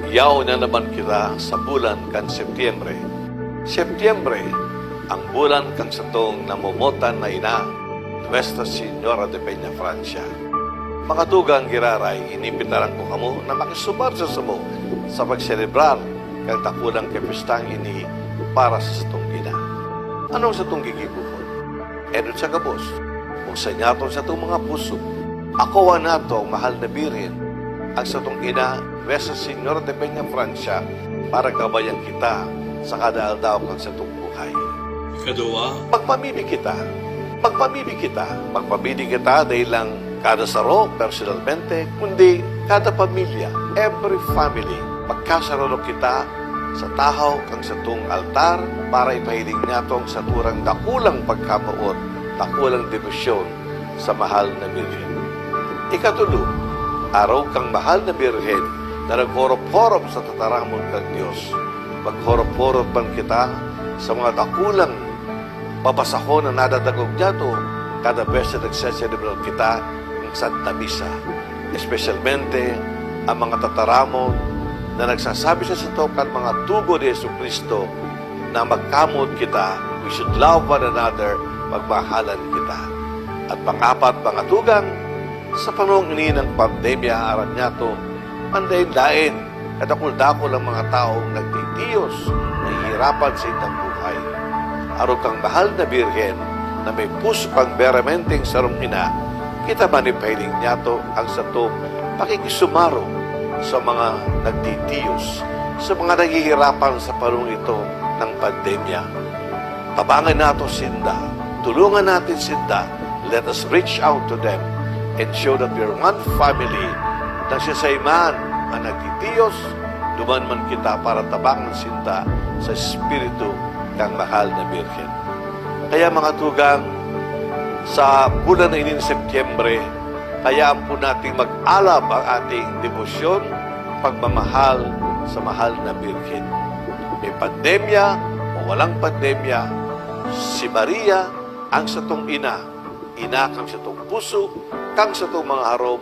Yaw na naman kita sa bulan kan Setyembre. Setyembre, ang bulan kang satong namumotan na ina, Nuestra Señora de Peña, Francia. Makatugang giraray, inipitaran ko kamo na makisumar sa sumo sa pagselebrar kang takulang kapistang ini para sa satong ina. Anong satong gigibuhon? Edot sa gabos, kung sa nyato sa itong mga puso, ako nato ang mahal na birin, ang satong ina, Nuestra Señora de Peña, Francia, para gabayan kita sa kadaal-daw kang satong buhay. Ikaduwa, Magpamili kita. Magpamili kita. Magpamili kita dahil lang kada saro, personalmente, kundi kada pamilya, every family, magkasaralo kita sa tahaw kang satong altar para ipahiling natong sa turang dakulang pagkamaot, dakulang debosyon sa mahal na Birhen. Ikatulo, araw kang mahal na Birhen na naghorop-horop sa tataramon kang Diyos. Maghorop-horop man kita sa mga dakulang babasahon na nadadagog niyato kada beses na nagseselebrar kita ng Santa Misa. Especialmente ang mga tataramon na nagsasabi sa satokan mga tubo ni Jesucristo na magkamot kita, we should love one another, magmahalan kita. At pang-apat, pangatugang, sa panahon ini ng pandemya, aran niya to, andayin lain, kadakul-dakul ang mga taong nagtitiyos, nahihirapan sa itang buhay. Araw kang mahal na Birhen, na may puso kang beramenteng sarong ina, kita manipahiling niya to ang sato pakikisumaro sa mga nagtitiyos, sa mga naghihirapan sa panahon ito ng pandemya. Tabangan nato sinda, tulungan natin sinda, let us reach out to them and show that we are one family na siya sa iman ang nagtitiyos, duman man kita para tabangan sinda sa Espiritu ng mahal na Birhen. Kaya mga tugang, sa bulan na ini ng Setyembre, hayaan po natin mag-alab ang ating debosyon, pagmamahal sa mahal na Birhen. May pandemya o walang pandemya, si Maria ang satong ina, ina kang satong puso, kang satong mga harom,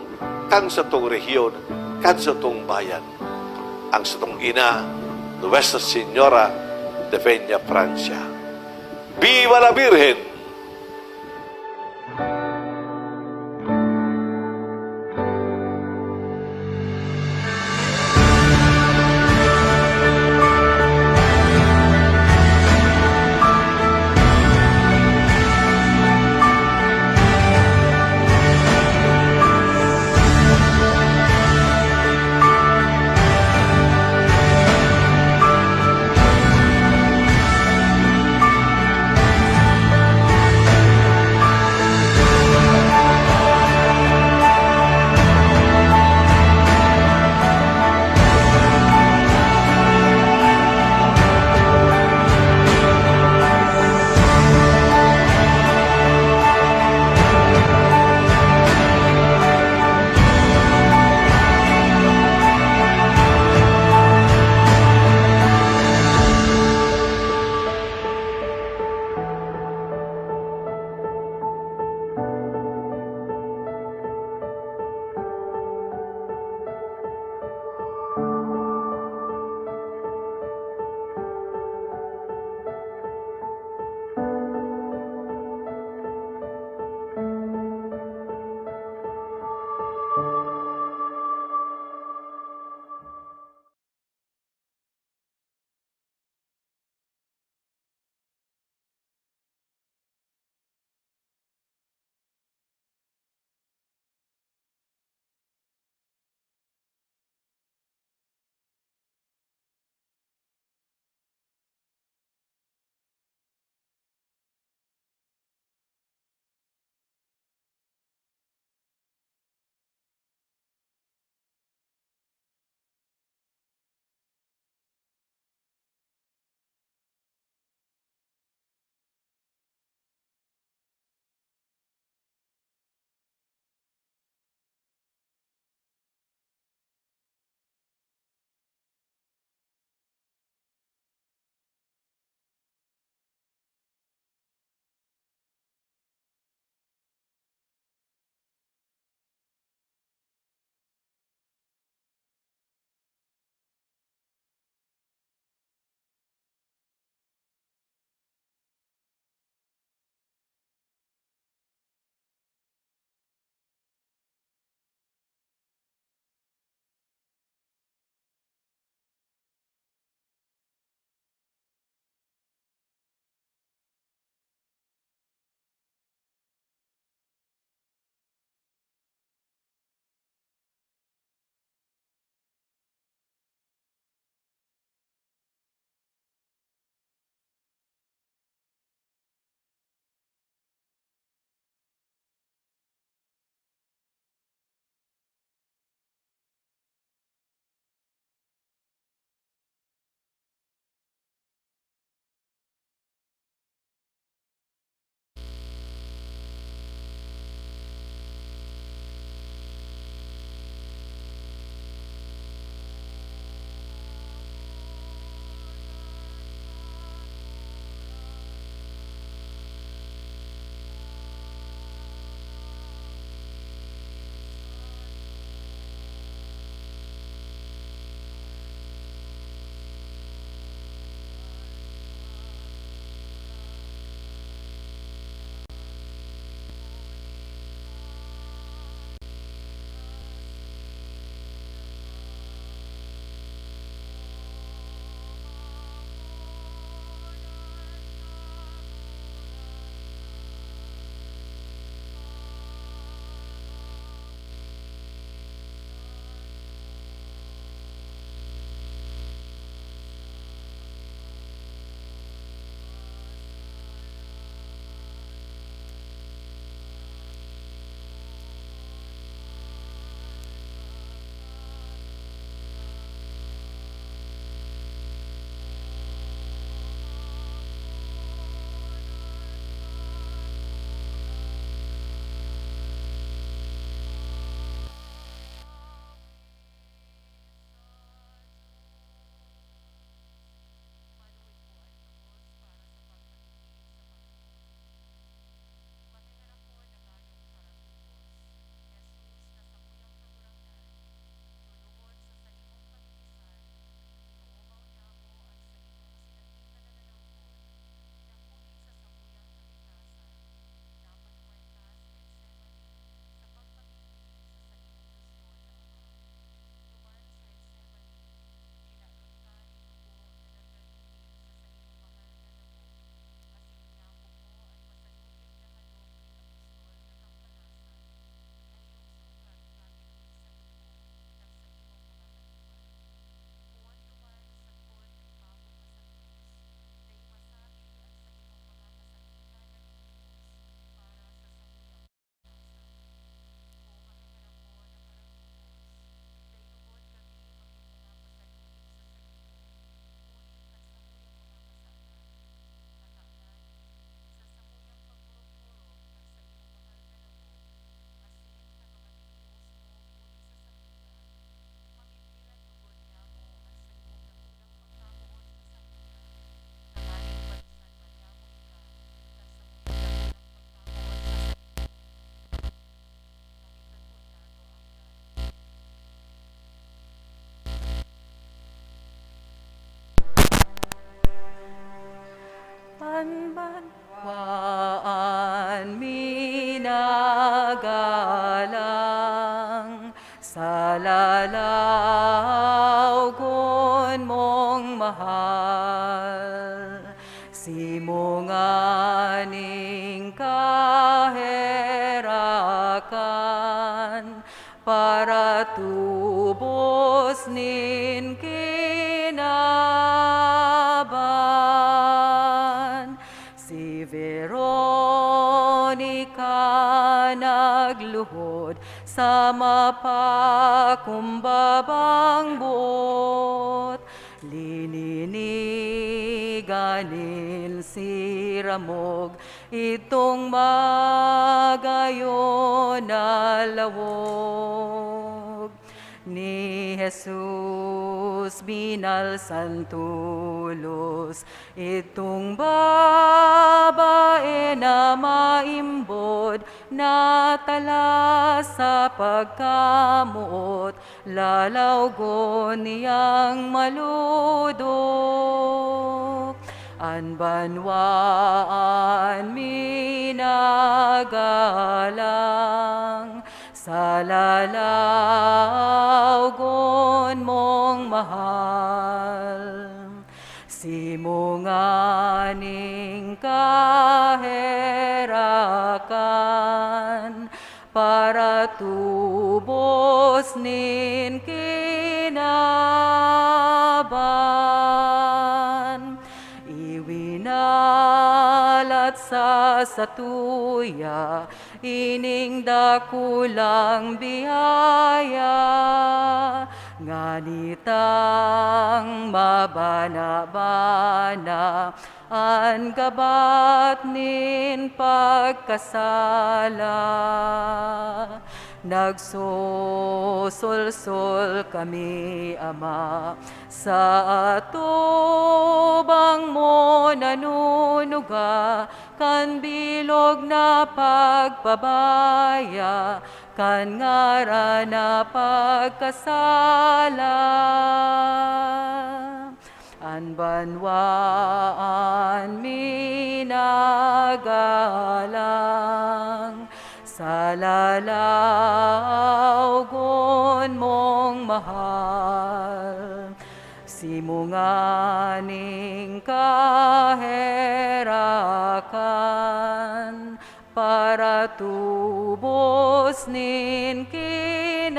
kang satong rehiyon, kang satong bayan. Ang satong ina, Nuestra Señora de Peña, Francia. Viva la Virgen! gun mong mahal. Simunganing kaherakan, para tubos nin kinaban. Si Veronica nagluhod sa mapakumbabang bot, lininiganin si Ramog itong magayon na lawog. Ni Jesus binalsan tulos itong babae na maimbod, na tala sa pagkamuot, lalawgon niyang maludok. An banwaan minagalang, sa lalawgon mong mahal. Simunganing kaherakan, para tubos nin kinaban. Iwinalat sa satuya, ining dakulang biyaya, nganitang mabana-bana an gabat nin pagkasala. Nagsusulsul kami, Ama, sa atubang mo nanunuga, kan bilog na pagpabaya, kan ngara na pagkasala. An banwaan minagalang, sa lalawgon mong mahal. Simunganing kaherakan, para tubos nin kinaban.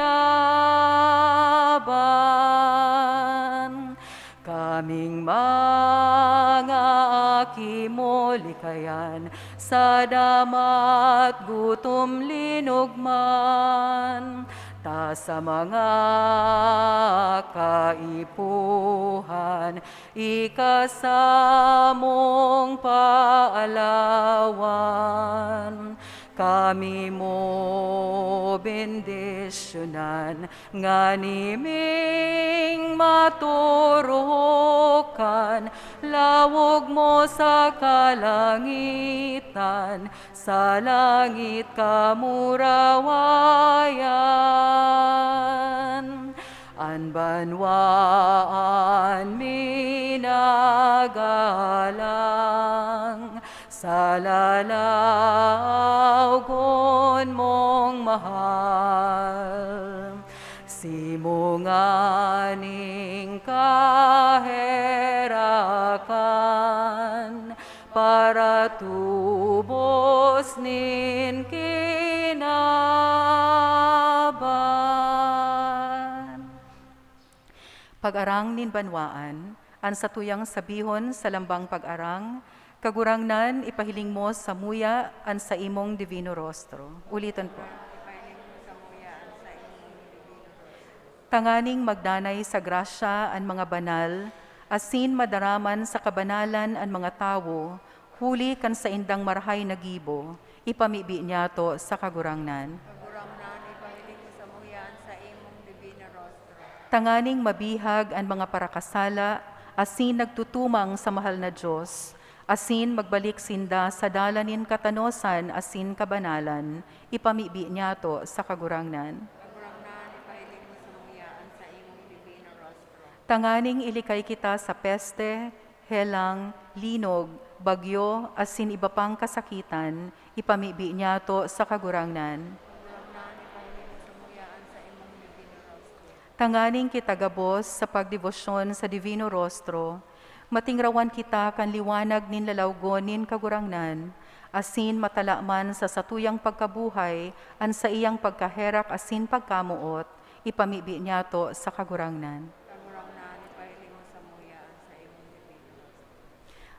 Kaming mga akimolikayan, sa damat gutom linugman, ta sa mga kaipuhan, ikasamong paalawan. Kami mo bendisyonan, nganiming maturukan, lawog mo sa kalangitan, sa langit kamurawayan. An banwaan minagalang, sa lalawgon mong mahal. Simunganing kaherakan, para tubos nin kinaban. Pag-arang nin banwaan, an satuyang sabihon sa lambang pag-arang, kagurangnan ipahiling mo sa muya an sa imong divino rostro. Ulitan po. Tanganing magdanay sa grasya an mga banal, asin madaraman sa kabanalan an mga tawo, huli kan sa indang marhay na gibo, ipamibi niya to sa kagurangnan. Kagurangnan ipahiling mo sa muya sa imong divino rostro. Tanganing mabihag an mga parakasala, asin nagtutumang sa mahal na Diyos, asin magbalik sinda sa dalanin katanosan asin kabanalan, ipamibi niya to sa kagurangnan. Kagurangnan ipahiling mo sa muya sa imong divino rostro. Tanganing ilikay kita sa peste, helang, linog, bagyo, asin iba pang kasakitan, ipamibi niya to sa kagurangnan. Kagurangnan ipahiling mo sa muya sa imong divino rostro. Tanganing kita gabos sa pagdebosyon sa Divino Rostro, matingrawan kita kan liwanag nin lalawgon nin kagurangnan, asin matalaman sa satuyang pagkabuhay, an sa iyang pagkaherak asin pagkamuot, ipamibi niya to sa kagurangnan. Kagurangnan, ipahiling mo sa muyaan sa imong Divino.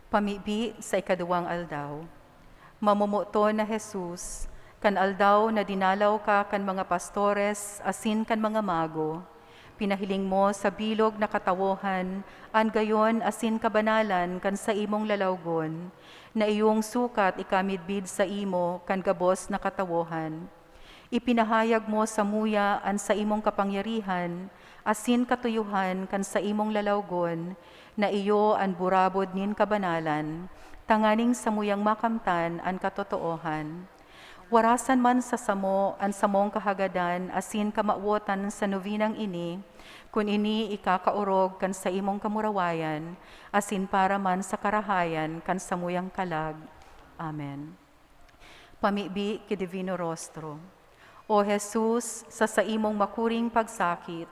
Pamibi sa ikaduwang aldaw. Mamumuto na Jesus, kan aldaw na dinalaw ka kan mga pastores, asin kan mga mago, pinahiling mo sa bilog na katawohan, an gayon asin kabanalan kan sa imong lalawgon, na iyong sukat ikamidbid sa imo kan gabos na katawohan. Ipinahayag mo sa muya an sa imong kapangyarihan, asin katuyuhan kan sa imong lalawgon, na iyo an burabod nin kabanalan, tanganing sa muyang makamtan an katotoohan. Warasan man sa samo an samong kahagadan asin kamauotan sa novinang ini, kun ini ikakaurog kan sa imong kamurawayan, asin para man sa karahayan kan samuyang kalag. Amen. Pamibi ki Divino Rostro. O Jesus, sa imong makuring pagsakit,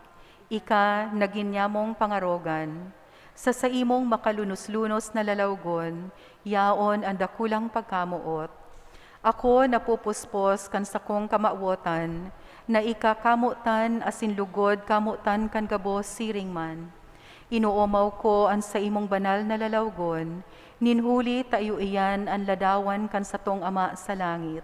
ika naginyamong pangarogan, sa imong makalunos-lunos na lalawgon, yaon ang dakulang pagkamuot. Ako napupuspos kan sa kong kamauotan, na ikakamutan asin lugod kamutan kan gabos siring man. Inuomaw ko an sa imong banal na lalawgon, ninhuli tayo iyan ang ladawan kan sa tong Ama sa langit.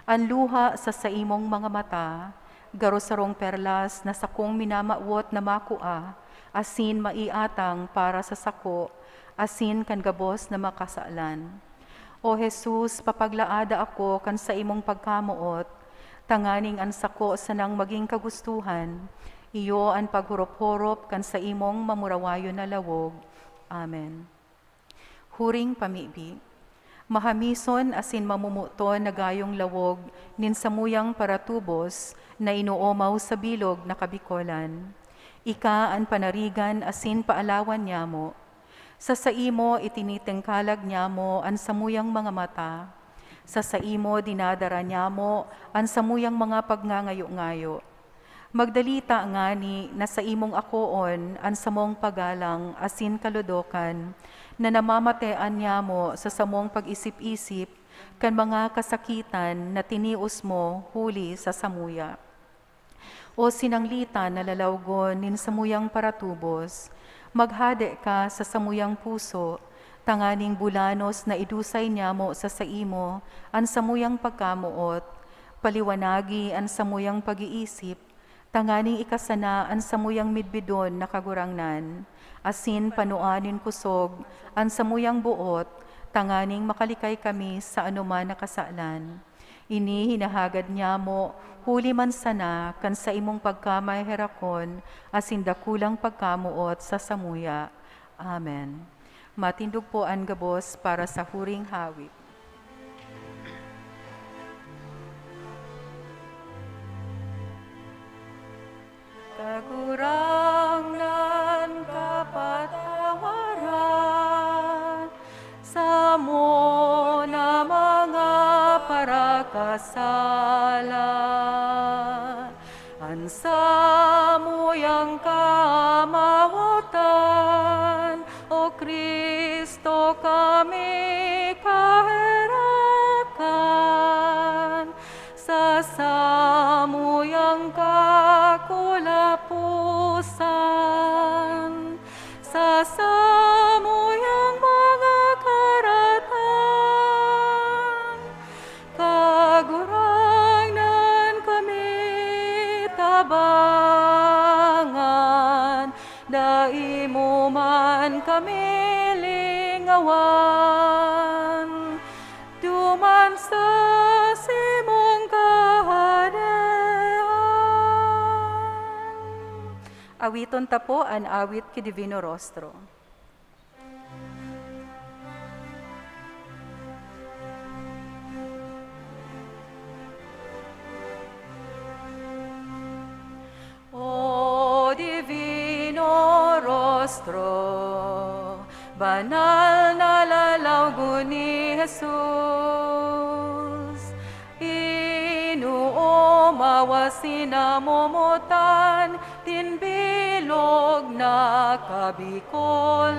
Ang luha sa imong mga mata, garosarong perlas na sakong minamawot na makua, asin maiatang para sa sako, asin kan gabos na makasalan. O Jesus, papaglaada ako kan sa imong pagkamuot, tanganing ang sako sa nang maging kagustuhan, iyo ang paghurop-hurop kan sa imong mamurawayo na lawog. Amen. Huring pamibi. Mahamison asin mamumuto na gayong lawog, nin samuyang paratubos, na inuomaw sa bilog na kabikolan. Ika ang panarigan asin paalawan niya mo. Sa imo itinitengkalag niya mo ang samuyang mga mata. Sa imo dinadara niya mo ang samuyang mga pagngangayo-ngayo. Magdalita ngani na sa imong akoon ang samong pagalang asin kaludokan, na namamatean niya mo sa samong pag-isip-isip kan mga kasakitan na tinius mo huli sa samuya. O sinanglita na lalawgon nin samuyang paratubos, maghade ka sa samuyang puso, tanganing bulanos na idusay niya mo sa saimo, ang samuyang pagkamuot, paliwanagi ang samuyang pag-iisip, tanganing ikasana ang samuyang midbidon na kagurangnan, asin panuanin kusog, ang samuyang buot, tanganing makalikay kami sa anuman na kasalan. Ini hinahagad niya mo, huli man sana, kan sa imong pagkamay herakon, asin dakulang pagkamuot sa samuya. Amen. Matindog po ang gabos para sa huring hawit. Kagurangnan kapatawaran, sa mo na mga parakasala, ansa mo yang kamawatan, o Kristo kami kaherakan, sa samuyang kakulapusan, sa samuyang mga karatan, kagurangnan kami tabangan, daimo man kami lingawan, duman sa simong kahadean. Awiton tapo an awit ki Divino Rostro. O Divino Rostro, banal na lalawgo ni Jesus, inuomawa sinamumutan, tinbi bilog na kabikolan,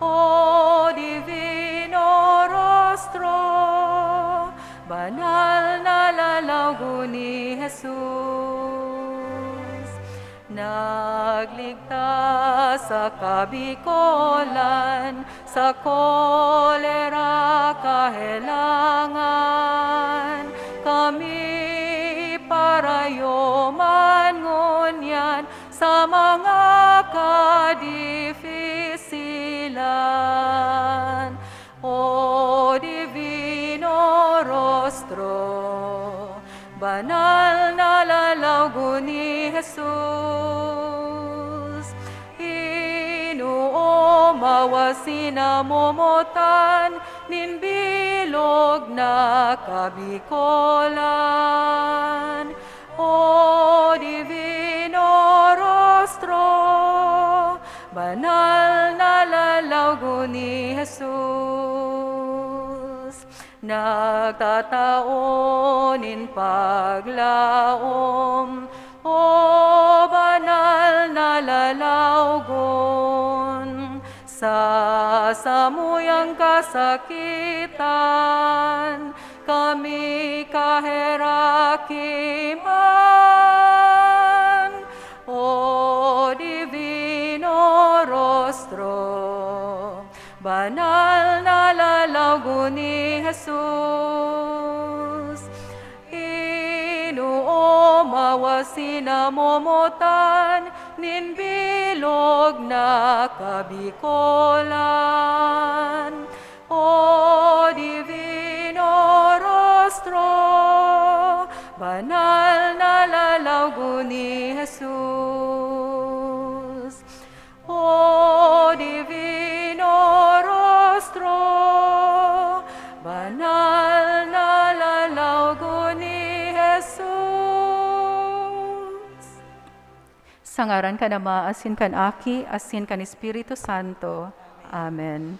O Divino Rostro, banal na lalago ni Jesus, nagligtas sa kabikolan, sa kolera kahelangan, kami parayoman ngunyan sa mga kadifisilan. O Divino Rostro, banal na lalago ni Jesus, inuo mawasinamomotan nin bilog na kabikolan. O Divino Rostro, banal na lalago ni Jesus, nagtataonin paglaom, O banal na lalaugon, sa samuyang kasakitan, kami kaherakiman. O Divino Rostro, banal na lalago ni Jesus, inuo mawasinamomotan nin bilog na kabikolan. O Divino Rostro, banal na lalago ni Jesus. O Divino Rostro, banal na lalago ni Jesus. Sa ngaran ka Ama, asin kan Aki, asin kan Espiritu Santo. Amen.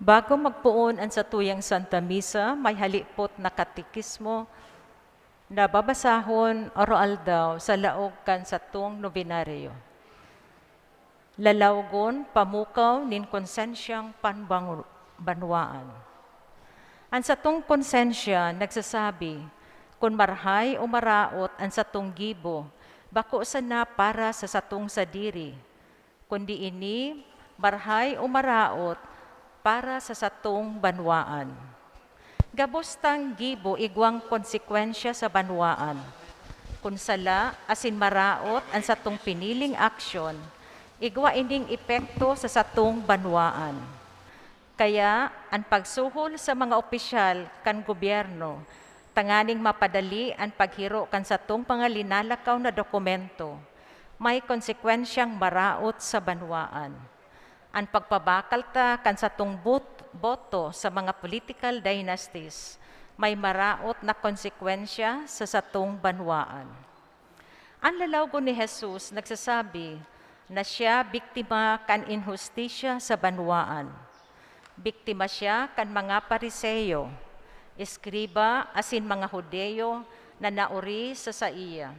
Bago magpuon ang sa tuyang Santa Misa, may halipot na katikismo na babasahon oral daw sa laog kan sa tung nobenaryo. Lalawgon pamukaw nin konsensyang panbanwaan. Ang sa tung konsensya nagsasabi, kung marhay o maraot ang sa tung gibo, bako sana para sa satong sadiri, kundi ini marhay o maraot para sa satong banwaan. Gabostang gibo igwang konsekwensya sa banwaan. Kung sala asin maraot ang satong piniling aksyon, igwa ining epekto sa satong banwaan. Kaya ang pagsuhol sa mga opisyal kan gobyerno, tanganing mapadali ang paghiro kan satong pangalinalakaw na dokumento, may konsekwensyang maraot sa banwaan. Ang pagpabakal ta kan sa tung boto sa mga political dynasties may maraot na konsekwensya sa satong banwaan. Ang lalawgo ni Jesus nagsasabi na siya biktima kan inhustisya sa banwaan. Biktima siya kan mga Pariseyo, eskriba asin mga Hudeyo na nauri sa iya.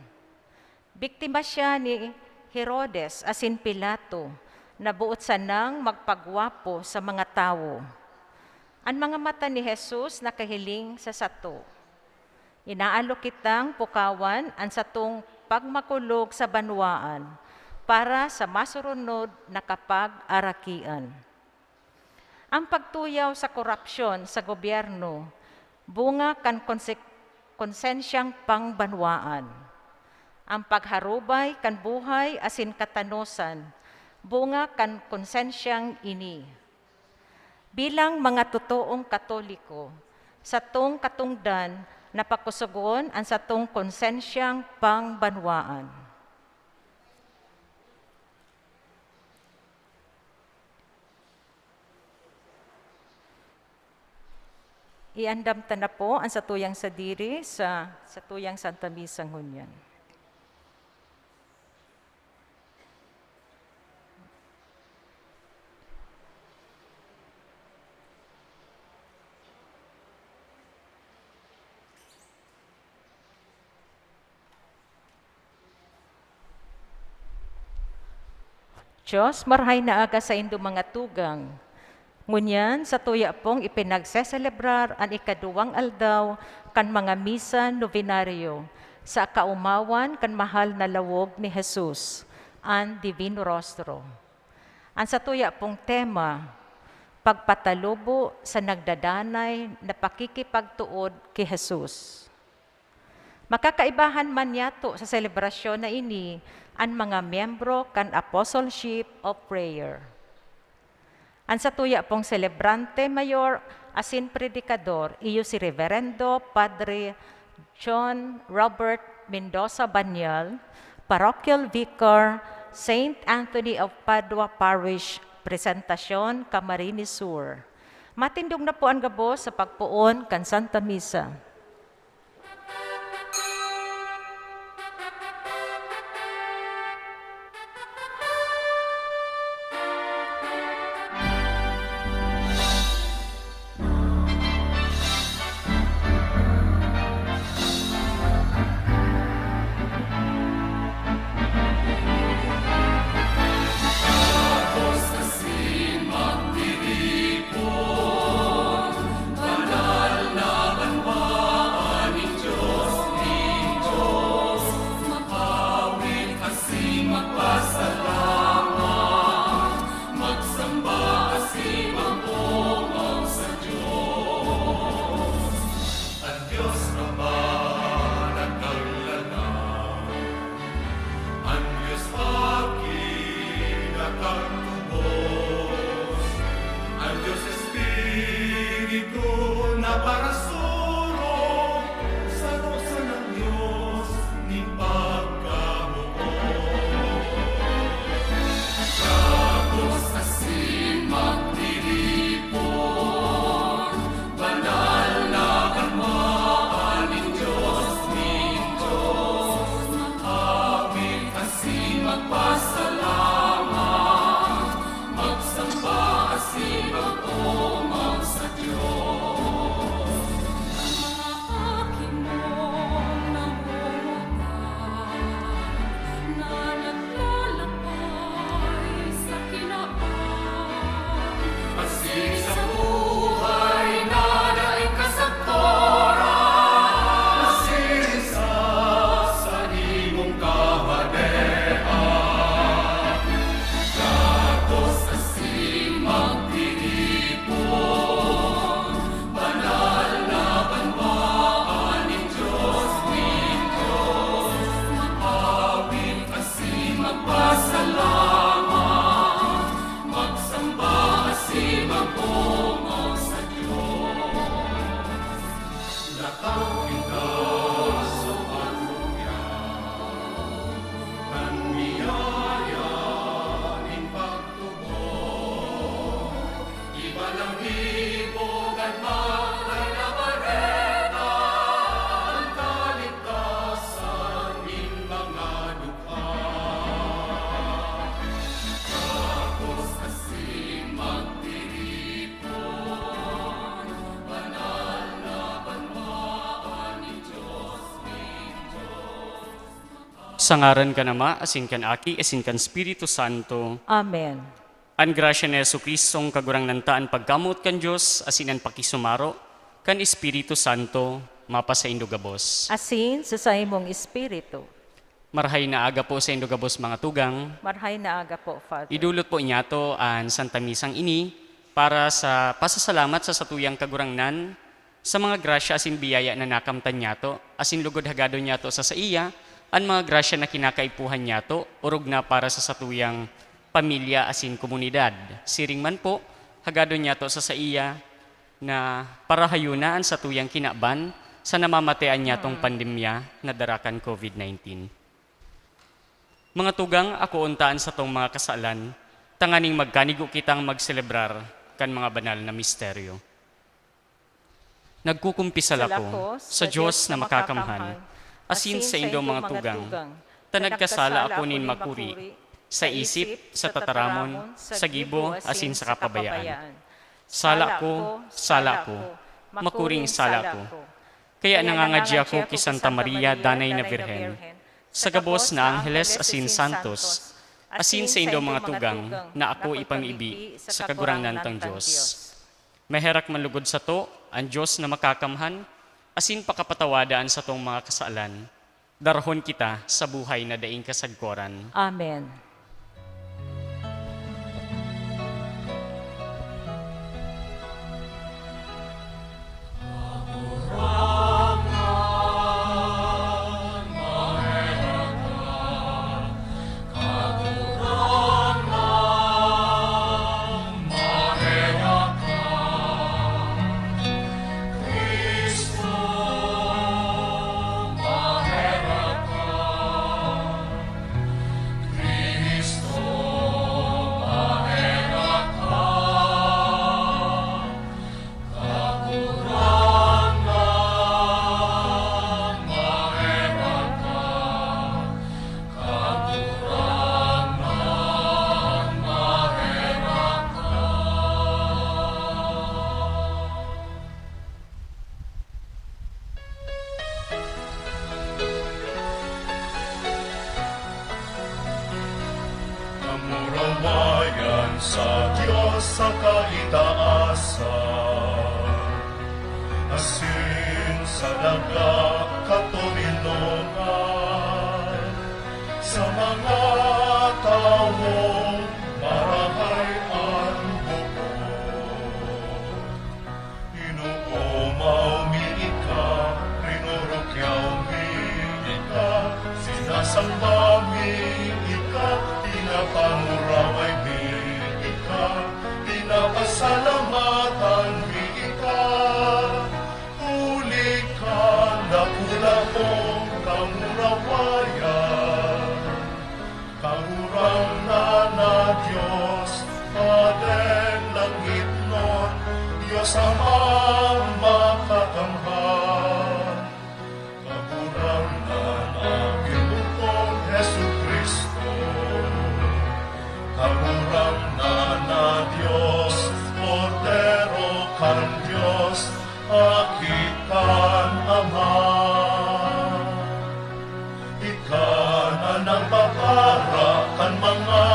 Biktima siya ni Herodes asin Pilato na buot sanang magpagwapo sa mga tao. Ang mga mata ni Jesus nakahiling sa sato. Inaalo kitang pukawan ang satong pagmakulog sa banwaan para sa masurunod na kapag-arakian. Ang pagtuyaw sa korupsyon sa gobyerno, bunga kan konsensyang pangbanwaan. Ang pagharubay kan buhay asin katanosan, bunga kan konsensyang ini. Bilang mga totoong Katoliko, sa tong katungdan, napakusugon ang satong konsensyang pangbanwaan. Iandam ta na po ang satuyang sadiri sa satuyang Santa Misa ngunyan. Diyos, marhay na aga sa indo mga tugang. Ngunyan, sa tuya pong ipinagseselebrar ang ikaduwang aldaw kan mga misa novenaryo sa kaumawan kan mahal na lawog ni Jesus, ang Divino Rostro. Ang sa tuya pong tema, pagpatalubo sa nagdadanay na pakikipagtuod kay Jesus. Makakaibahan man yato sa selebrasyon na ini ang mga miyembro kan Apostleship of Prayer. Ang sa tuya pong celebrante mayor asin predikador, iyo si Reverendo Padre John Robert Mendoza Banyal, Parochial Vicar, St. Anthony of Padua Parish, Presentacion, Camarines Sur. Matindog na po ang gabos sa pagpuon kan Santa Misa. Sa ngaran ka nama, asin kan Aki, asin kan Espiritu Santo. Amen. An grasya ni Yesu Kristong kagurang nantaan pagkamot kan Diyos, asin an pakisumaro, kan Espiritu Santo, mapa sa Indogabos. Asin sa imong espiritu. Marhay na aga po sa Indogabos mga tugang. Marhay na aga po, Father. Idulot po niya to ang Santa Misang ini para sa pasasalamat sa satuyang kagurangnan sa mga grasya asin biyaya na nakamtan niya to, asin lugod hagado niya to sa iya, ang mga grasya na kinakaipuhan niya to, urog na para sa satuyang pamilya asin komunidad. Siring man po, hagado niya to sa iya na para hayunaan sa tuyang kinaban sa namamatayan niya tong pandemya na darakan COVID-19. Mga tugang, ako untaan sa tong mga kasalan, tanganing magkanigo kitang magselebrar kan mga banal na misteryo. Nagkukumpisal ako sa Diyos na makakamhan, asin sa indong mga tugang, tanagkasala ako nin makuri, sa isip, sa tataramon, sa gibo, asin sa kapabayaan. Sala ko, makuring sala ko. Kaya nangangadya ko ki Santa Maria, Danay na Birhen, sa gabos na Angeles asin Santos, asin sa indong mga tugang na ako ipamibi sa kagurangnan tang Diyos. Maherak manlugod sa to, ang Diyos na makakamhan, asin pakapatawadaan sa tong mga kasalan, darhon kita sa buhay na daing kasagkoran. Amen. Kamurawayan sa Diyos sa kaitaasan, asin sa daga katulinongan, sa mga taong marahay ang bukod. Inuumaw mi ika, rinurukyaw mi ika, sinasamba mi ika, pinapamuraway mi ika, pinapasalamatan mi ika. Huli ka, nakula mong kamurawayan, kahurang na Diyos, Padeng langit nun, Diyos Amang makakamhan. Kahurang na Panginoon Jesu Kristo, kahurang na Diyos, Cordero kan Diyos, akitan Ama. Ika na papara kan mga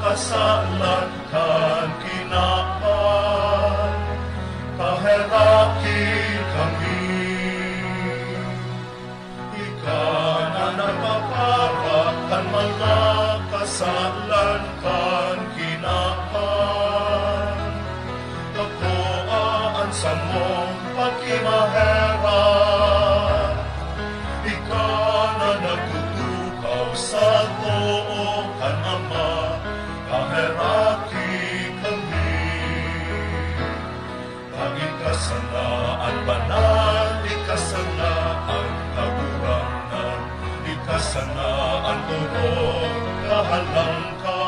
kasalan kan kinapan, kaheraki kami. Ika na papara kan mga kasalan kan kinapan, kakuaan sa mong pagkimaheran. Ika na nagtutukaw sa too kan Ama, kaheraki kami. Pagikasanaan banal, ikasanaan kagurangan, ikasanaan turong kahalang ka.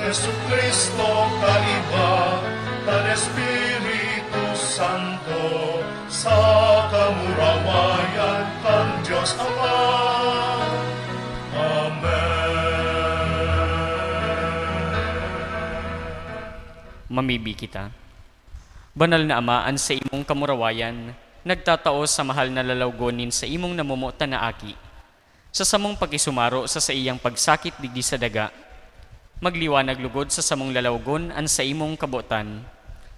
Jesu Kristo kaiba, kan Espiritu Santo, sa kamurawayan kan Diyos Ama. Mamibi kita. Banal na Amaan sa imong kamurawayan, nagtatao sa mahal na lalawgonin sa imong namumuta na aki. Sa samong pag-isumaro sa iyang pagsakit digdi sa daga, magliwanag lugod sa samong lalawgon an sa imong kabutan,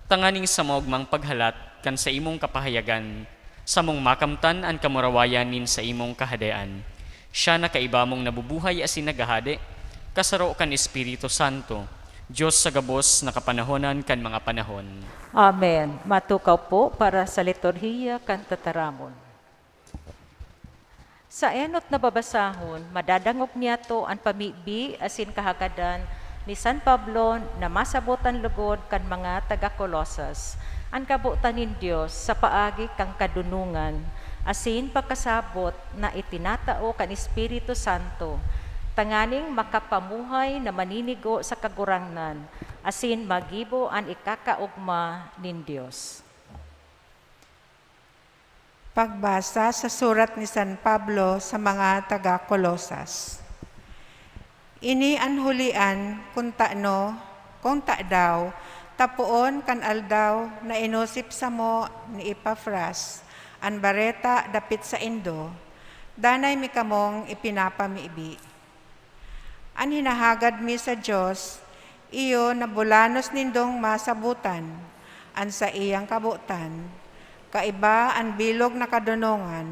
tanganing sa maugmang paghalat kan sa imong kapahayagan, samong makamtan an kamurawayan nin sa imong kahadean. Siya na kaiba mong nabubuhay asin nagahade, kasaro kan Espiritu Santo, Diyos sa gabos na kapanahonan kan mga panahon. Amen. Matukaw po para sa liturhiya kan tataramon. Sa enot na babasahon, madadangog niya to ang pamibi asin kahagadan ni San Pablo na masabutan lugod kan mga taga-Colosas, ang kabutan nin Dios sa paagi kang kadunungan, asin pagkasabot na itinatao kan Espiritu Santo, tanganing makapamuhay na maninigo sa kagurangnan, asin magibo ang ikakaugma nin Dios. Pagbasa sa surat ni San Pablo sa mga taga-Colosas. Ini an hulian kung taadaw, tapuon kan aldaw na inusip sa mo ni Epafras, an bareta dapit sa Indo, danay mi kamong ipinapamiibi. An hinahagad mi sa Diyos, iyo na bulanos nindong masabutan, an sa iyang kabutan, kaiba ang bilog na kadunungan,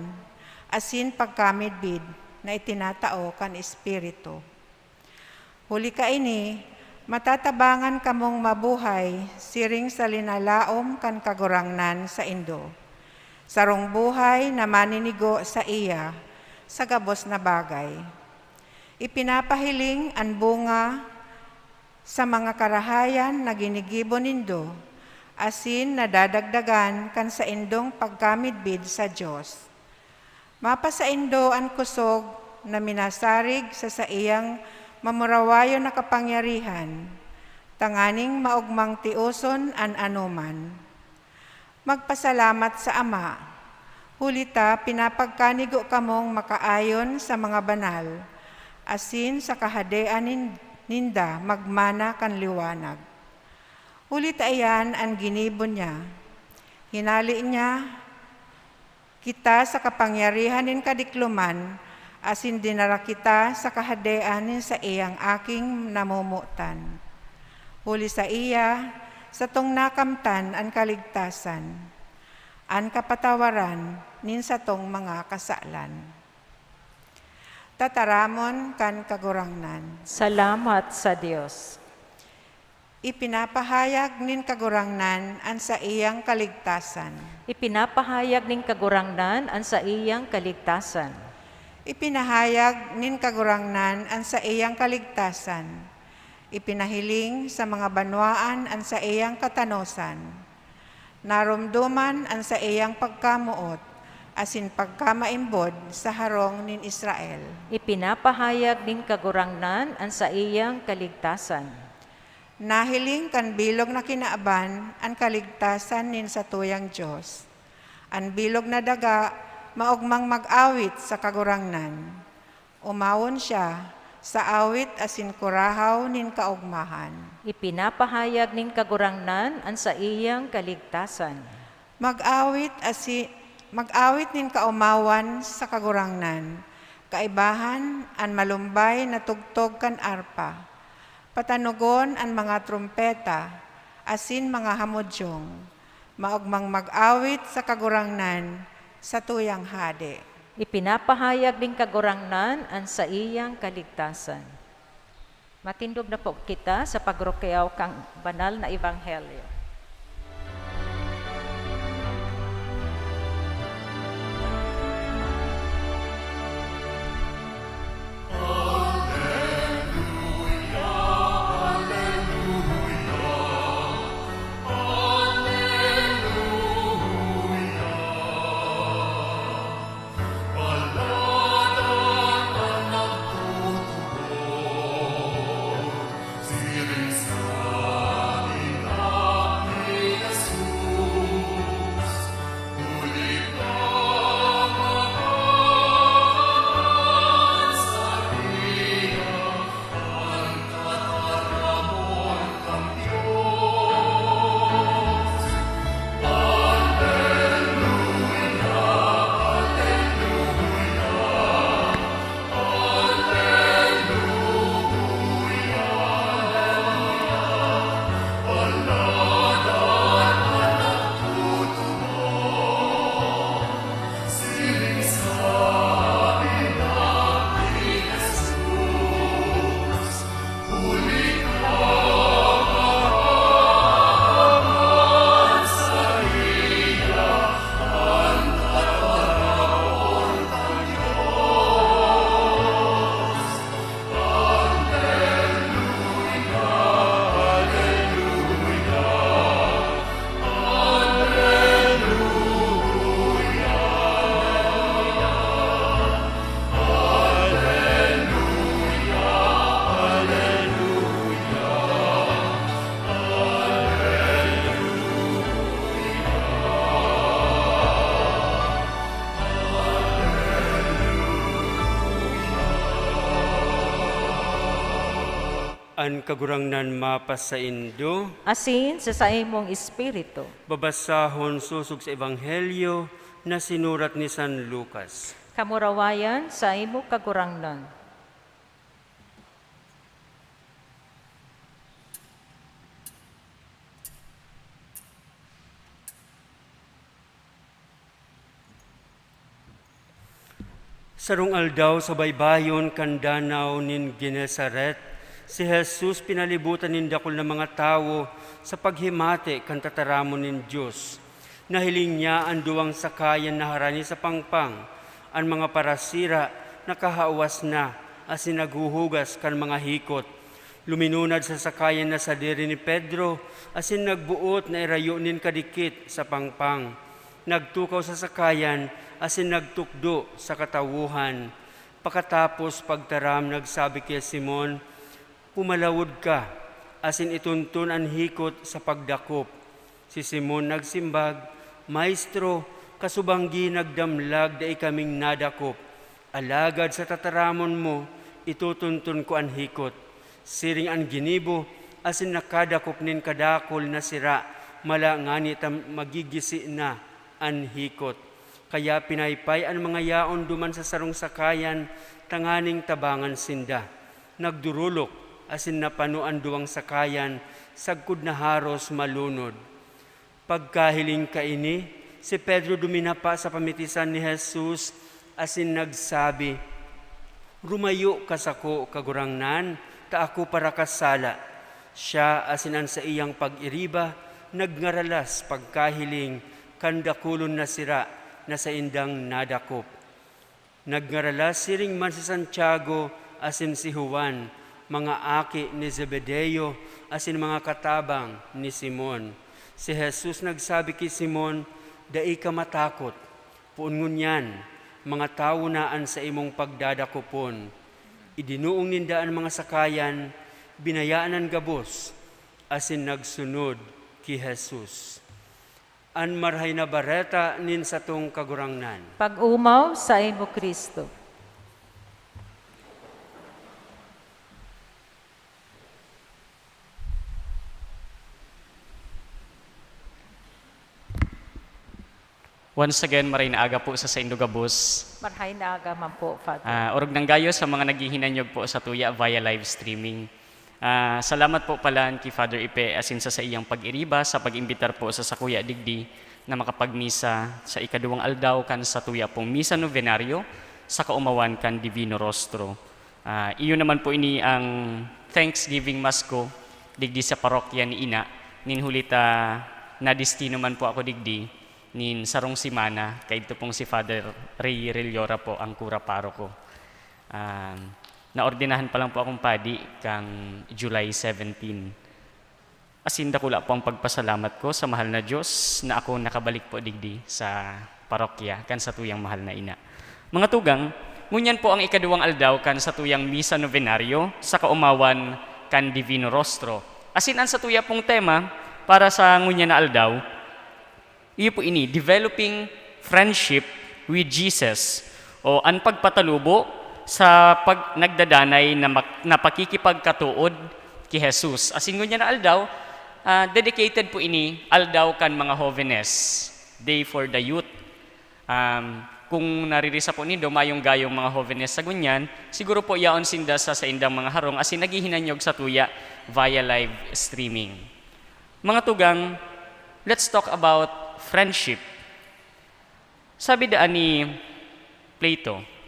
asin pagkamidbid na itinatao kan Espiritu. Huli ka ini, matatabangan kamong mabuhay, siring sa linalaom kan kagurangnan sa Indo. Sarong buhay na maninigo sa iya, sa gabos na bagay. Ipinapahiling ang bunga sa mga karahayan na ginigibo nindo, asin nadadagdagan kan sa indong pagkamidbid sa Diyos. Mapa sa indo ang kusog na minasarig sa iyang mamurawayo na kapangyarihan, tanganing maugmang tiuson an anuman. Magpasalamat sa Ama, hulita pinapagkanigo kamong makaayon sa mga banal, asin sa kahadean ninda magmana kan liwanag. Ulit ayan ang ginibo niya. Hinali niya kita sa kapangyarihan nin kadikluman, asin dinara kita sa kahadean nin sa iyang aking namumutan. Huli sa iya, sa tong nakamtan ang kaligtasan, ang kapatawaran nin sa tong mga kasalan. Tataramon kan kagurangnan. Salamat sa Dios. Ipinapahayag nin kagurangnan ang sa iyang kaligtasan. Ipinapahayag ning kagurangnan ang sa iyang kaligtasan. Ipinahayag nin kagurangnan ang sa iyang kaligtasan. Ipinahiling sa mga banwaan ang sa iyang katanosan. Narumduman ang sa iyang pagkamuot, asin pagkamaimbod sa harong nin Israel. Ipinapahayag ning kagurangnan ang sa iyang kaligtasan. Nahiling kan bilog na kinaaban ang kaligtasan nin sa tuyang Diyos. Ang bilog na daga, maugmang mag-awit sa kagurangnan. Umawon siya sa awit asin kurahaw nin kaugmahan. Ipinapahayag ning kagurangnan ang sa iyang kaligtasan. Mag-awit nin kaumawan sa kagurangnan. Kaibahan an malumbay na tugtog kan arpa. Patanugon ang mga trumpeta, asin mga hamudyong. Maugmang mag-awit sa kagurangnan sa tuyang hade. Ipinapahayag din kagurangnan ang sa iyang kaligtasan. Matindog na po kita sa pagrokyaw kang banal na ebanghelyo. Siring sa An kagurangnan mapas sa Indo, asin sa imong espiritu. babasahon susog sa Ebanghelyo na sinurat ni San Lucas. Kamurawayan sa imong kagurangnan. Sarong aldaw sa baybayon kan danaw nin Genesaret, si Jesus pinalibutan nin dakol na mga tawo sa paghimate kan tataramon nin Diyos. Nahiling niya ang duwang sakayan na harani sa pangpang, ang mga parasira nakahawas na asin naghuhugas kan mga hikot. Luminunad sa sakayan na sa diri ni Pedro, asin nagbuot na irayo nin kadikit sa pangpang. Nagtukaw sa sakayan, asin nagtukdo sa katawuhan. Pakatapos pagtaram, nagsabi kay Simon, pumalawod ka, asin ituntun ang hikot sa pagdakop. Si Simon nagsimbag, Maestro, kasubanggi nagdamlag da ikaming nadakop. Alagad sa tataramon mo, itutuntun ko ang hikot. Siring ang ginibo, asin nakadakop nin kadakol na sira, mala ngani magigisi na ang hikot. Kaya pinaypay ang mga yaon duman sa sarong sakayan, tanganing tabangan sinda. Nagdurulok, asin napanuan duwang sakayan, sagkud na haros malunod. Pagkahiling kaini, si Pedro duminapa sa pamitisan ni Jesus, asin nagsabi, rumayo ka sako kagurangnan, ta ako para kasala. Siya asinan sa iyang pag-iriba, nagngaralas pagkahiling, kandakulon na sira, na sa indang nadakop. Nagngaralas siring man si Santiago, asin si Juan, mga aki ni Zebedeo, asin mga katabang ni Simon. Si Jesus nagsabi kay Simon, dai ka matakot, puon ngunyan, mga tao naan sa imong pagdadakopon. Idinuong nindaan mga sakayan, binayaan ang gabos, asin nagsunod kay Jesus. An marhay na bareta nin sa tong kagurangnan. Pag-umaw sa imo Kristo. Once again, maray na aga po sa Indo Gabos. Marhay na aga man po, Father. Orog ng gayo sa mga naghihinanyog po sa tuya via live streaming. Salamat po pala kay Father Ipe asin sa iyang pag-iriba sa pag-imbitar po sa Sakuya Digdi na makapagmisa sa ikaduwang aldaw kan sa tuya pong Misa Novenario sa kaumawan kan Divino Rostro. Iyon naman po ini ang Thanksgiving Mass ko digdi sa parokya ni Ina. Ninhulita na destino man po ako digdi nin sarong simana, kay ito pong si Father Ray Reliora po, ang kura paro ko. Naordinahan pa lang po akong padi kang July 17. Asinda ko po ang pagpasalamat ko sa mahal na Diyos na ako nakabalik po digdi sa parokya kan sa tuyang mahal na ina. Mga tugang, ngunyan po ang ikaduwang aldaw kan sa tuyang Misa Novenario sa kaumawan kan Divino Rostro. Asin ang sa tuya pong tema para sa ngunyan na aldaw, iyo po ini, developing friendship with Jesus o ang pagpatalubo sa nagdadanay na pakikipagkatuod kay Jesus. Asin ngunyan na aldaw, dedicated po ini aldaw kan mga jóvenes, Day for the Youth. Kung naririsa po ni mayong gayong mga jóvenes sa ngunyan, siguro po yaon sinda sa indang mga harong asin naghihinanyog sa tuya via live streaming. Mga tugang, let's talk about friendship. Sabi daan ni Plato,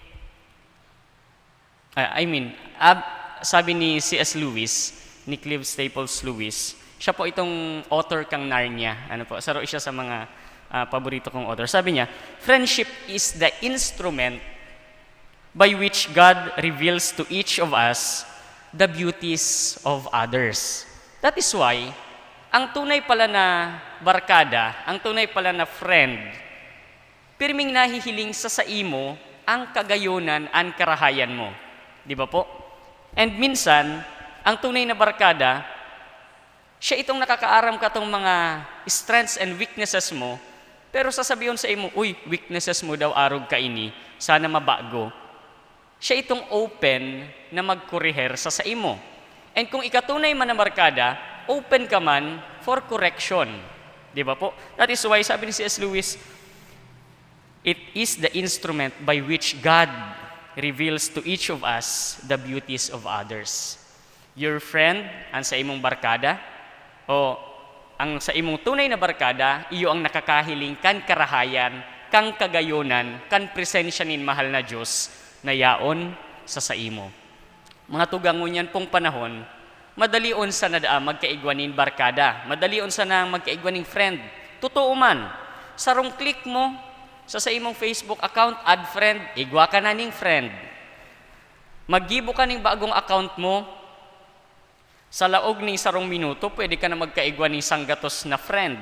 sabi ni C.S. Lewis, ni Clive Staples Lewis, siya po itong author kang Narnia. Saro siya sa mga paborito kong author. Sabi niya, friendship is the instrument by which God reveals to each of us the beauties of others. That is why, ang tunay pala na barkada, ang tunay pala na friend, pirming nahihiling sa imo ang kagayunan, ang karahayan mo. Di ba po? And minsan, ang tunay na barkada, siya itong nakakaaram ka tong mga strengths and weaknesses mo, pero sasabihin sa imo, uy, weaknesses mo daw arog ka ini, sana mabago. Siya itong open na magkuriher sa imo. And kung ikatunay man na barkada, open ka man for correction. Di ba po? That is why, sabi ni C.S. Lewis, it is the instrument by which God reveals to each of us the beauties of others. Your friend, ang sa imong barkada, o ang sa imong tunay na barkada, iyo ang nakakahiling kan karahayan, kang kagayonan, kan presensya nin mahal na Diyos na yaon sa imo. Mga tugangon yan pong panahon, madali unsa na magkaigwanin barkada, madali unsa na magkaigwaning friend. Totoo man, sarong click mo sa imong Facebook account, add friend, igwa ka na ning friend. Maggibo ka ning bagong account mo, sa laog ning sarong minuto, pwede ka na magkaigwa ning sanggatos na friend.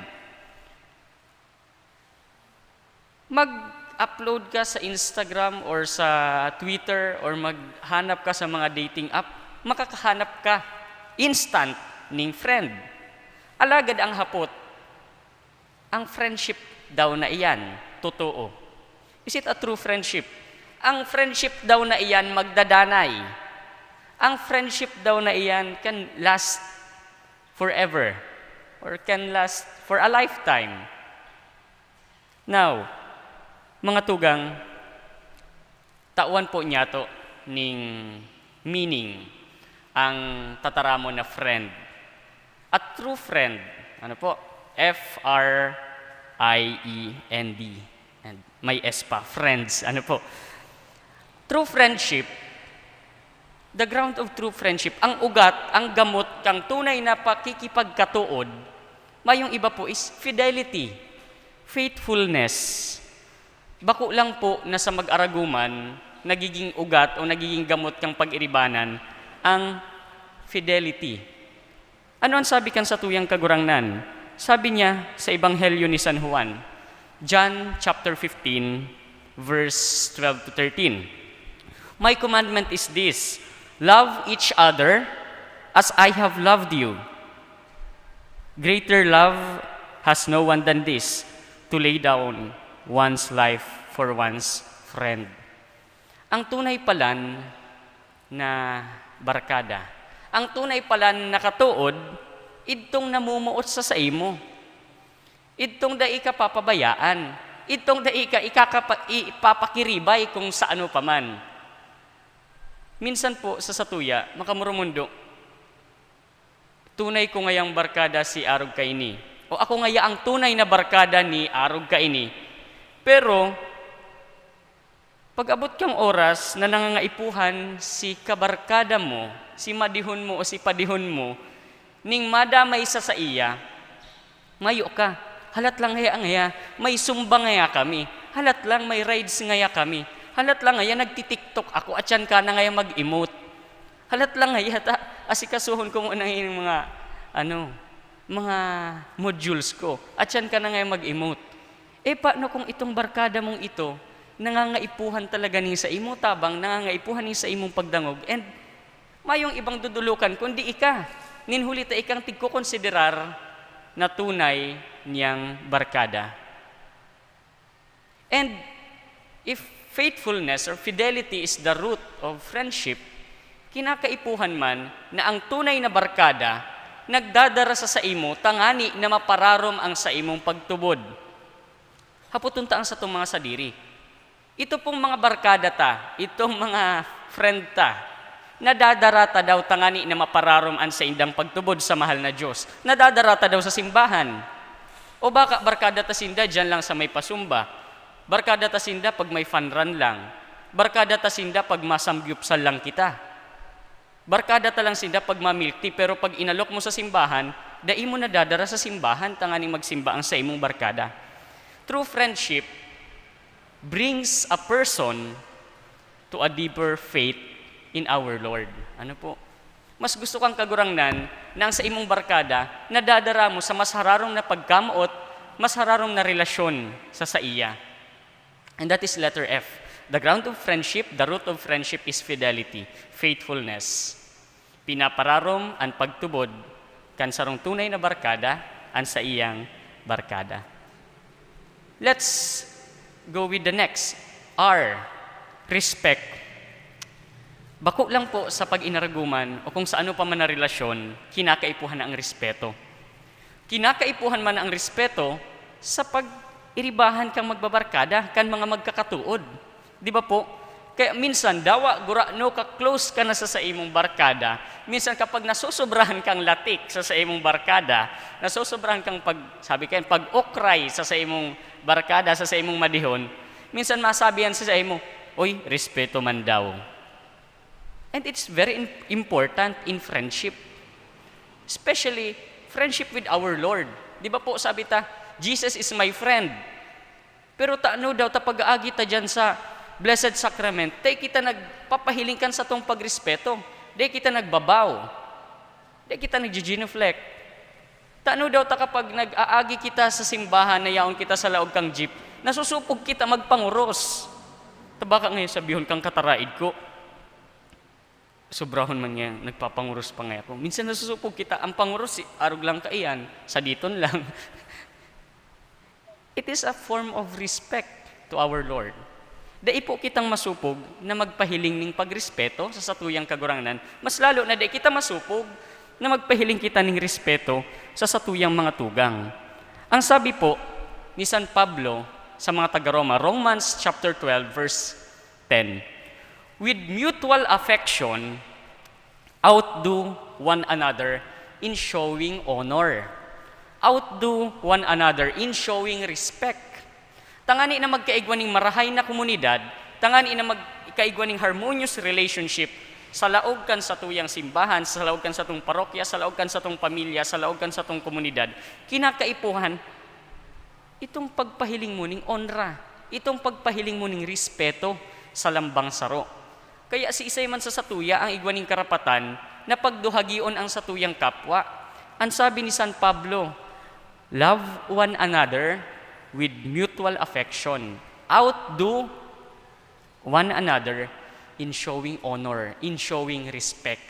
Mag-upload ka sa Instagram or sa Twitter or maghanap ka sa mga dating app, makakahanap ka instant ning friend. Alagad ang hapot, ang friendship daw na iyan, totoo. Is it a true friendship? Ang friendship daw na iyan magdadanay. Ang friendship daw na iyan can last forever or can last for a lifetime. Now, mga tugang, tauan po niya to ning meaning ang tataramo na friend. At true friend, ano po? F-R-I-E-N-D. And may S pa, friends. Ano po? True friendship, the ground of true friendship, ang ugat, ang gamot, kang tunay na pakikipagkatuod, mayong iba po is fidelity, faithfulness. Bako lang po na sa mag-araguman, nagiging ugat o nagiging gamot kang pag-iribanan, ang fidelity. Ano ang sabi kan sa tuyang kagurangnan? Sabi niya sa Ebanghelyo ni San Juan, John chapter 15, verse 12 to 13. My commandment is this, love each other as I have loved you. Greater love has no one than this, to lay down one's life for one's friend. Ang tunay palan na barkada, ang tunay palan na katuod, idtong namumuot sa imo. Idtong dai ka papabayaan. Idtong dai ka ipapakiribay kung sa ano paman. Minsan po sa satuya, makamurumundo, tunay ko ngayang barkada si Arog Kaini. O ako ngaya ang tunay na barkada ni Arog Kaini. Pero, pag-abot kang oras na nangangaipuhan si kabarkada mo, si madihon mo o si padihon mo, ning madamay sa iya, mayo ka. Halat lang ngaya, may sumba ngaya kami. Halat lang may rides ngaya kami. Halat lang ngaya nagtitiktok ako at yan ka na ngaya mag-emote. Halat lang ngaya asikasuhon ko muna yung mga modules ko. At yan ka na ngaya mag-emote. Paano kung itong barkada mong ito, nangangaipuhan talaga ni sa imo tabang, nangangaipuhan ni sa imong pagdangog, and mayong ibang dudulukan, kundi ika, ninhuli ta ikang tigko-konsiderar na tunay niyang barkada. And if faithfulness or fidelity is the root of friendship, kinakaipuhan man na ang tunay na barkada nagdadara sa imo tangani na mapararom ang sa imong pagtubod. Haputunta ang sa itong mga sadiri. Ito pong mga barkada ta, itong mga friend ta, nadadarata daw tangani na mapararom ang sa indang pagtubod sa mahal na Diyos. Nadadarata daw sa simbahan. O baka barkada ta sinda dyan lang sa may pasumba. Barkada ta sinda pag may fun run lang. Barkada ta sinda pag masamgyupsal lang kita. Barkada ta lang sinda pag mamilk tea, pero pag inalok mo sa simbahan, dai mo nadadara sa simbahan tanganing magsimba ang sa imong barkada. True friendship brings a person to a deeper faith in our Lord. Ano po? Mas gusto kang kagurangnan nang sa imong barkada, nadadara mo sa mas hararong na pagkamuot, mas hararong na relasyon sa iya. And that is letter F. The ground of friendship, the root of friendship is fidelity, faithfulness. Pinapararom ang pagtubod kan sarong tunay na barkada ang sa iyang barkada. Let's go with the next. R, respect. Bako lang po sa pag-inaraguman o kung sa ano pa man na relasyon, kinakaipuhan na ang respeto. Kinakaipuhan man ang respeto sa pag-iribahan kang magbabarkada, kan mga magkakatuod. Di ba po? Kaya minsan, dawa, gurano ka, close ka na sa imong barkada. Minsan kapag nasusobrahan kang latik sa imong barkada, nasusobrahan kang pag-okray sa imong barkada, sa imong madihon, minsan masabihan sa imo, oy, respeto man daw. And it's very important in friendship. Especially, friendship with our Lord. Di ba po sabi ta, Jesus is my friend. Pero taano daw, pag-aagi ta dyan sa Blessed Sacrament, tayo kita nagpapahiling kan sa tong pagrespeto. Di kita nagbabaw. Di kita nag-genuflect. Taano daw ta kapag nag-aagi kita sa simbahan, nayaon kita sa laog kang jeep, nasusupog kita magpanguros. Tabaka ngayon sabihon kang kataraid ko. Sobrahon man nga, nagpapanguros pa nga ako. Minsan nasusupog kita, ang panguros, arog lang kaiyan, sa diton lang. It is a form of respect to our Lord. Dai po kitang masupog na magpahiling ning pagrespeto sa satuyang kagurangnan, mas lalo na dai kita masupog na magpahiling kita ning respeto sa satuyang mga tugang. Ang sabi po ni San Pablo sa mga taga-Roma, Romans chapter 12, verse 10, with mutual affection, outdo one another in showing honor. Outdo one another in showing respect. Tangani na magkaigwaning marahay na komunidad, tangani na magkaigwaning harmonious relationship sa laog kan sa tuyang simbahan, sa laog kan sa tong parokya, sa laog kan sa tong pamilya, sa laog kan sa tong komunidad, kinakaipuhan itong pagpahiling mo ning honra, itong pagpahiling mo ning respeto sa lambang saro. Kaya si isay man sa satuya ang igwaning karapatan na pagduhagion ang satuyang kapwa. Ang sabi ni San Pablo, love one another with mutual affection. Outdo one another in showing honor, in showing respect.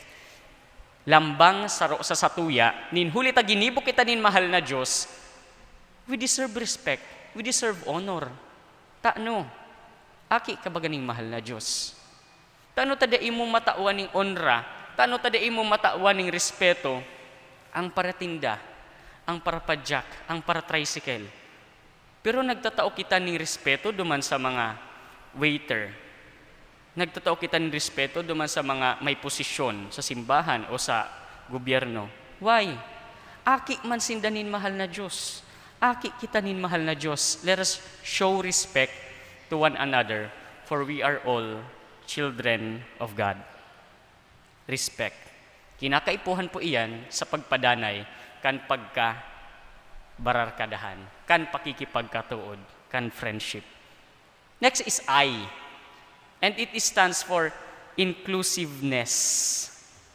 Lambang saro sa satuya, ninhuli ta ginibo kita nin mahal na Diyos, we deserve respect, we deserve honor. Taano, aki ka ba ganing mahal na Diyos? Taano tada imo matauan ning honra, taano tada imo matauan ning respeto, ang paratinda, ang parapadyak, ang paratricycle. Pero nagtatao kita ning respeto duman sa mga waiter. Nagtatao kita ning respeto duman sa mga may posisyon sa simbahan o sa gobyerno. Why? Aki man sindanin mahal na Diyos. Aki kita nin mahal na Diyos. Let us show respect to one another, for we are all children of God. Respect. Kinakaipuhan po iyan sa pagpadanay kan pagka-bararkadahan, kan pakikipagkatuod, kan friendship. Next is I. And it stands for inclusiveness.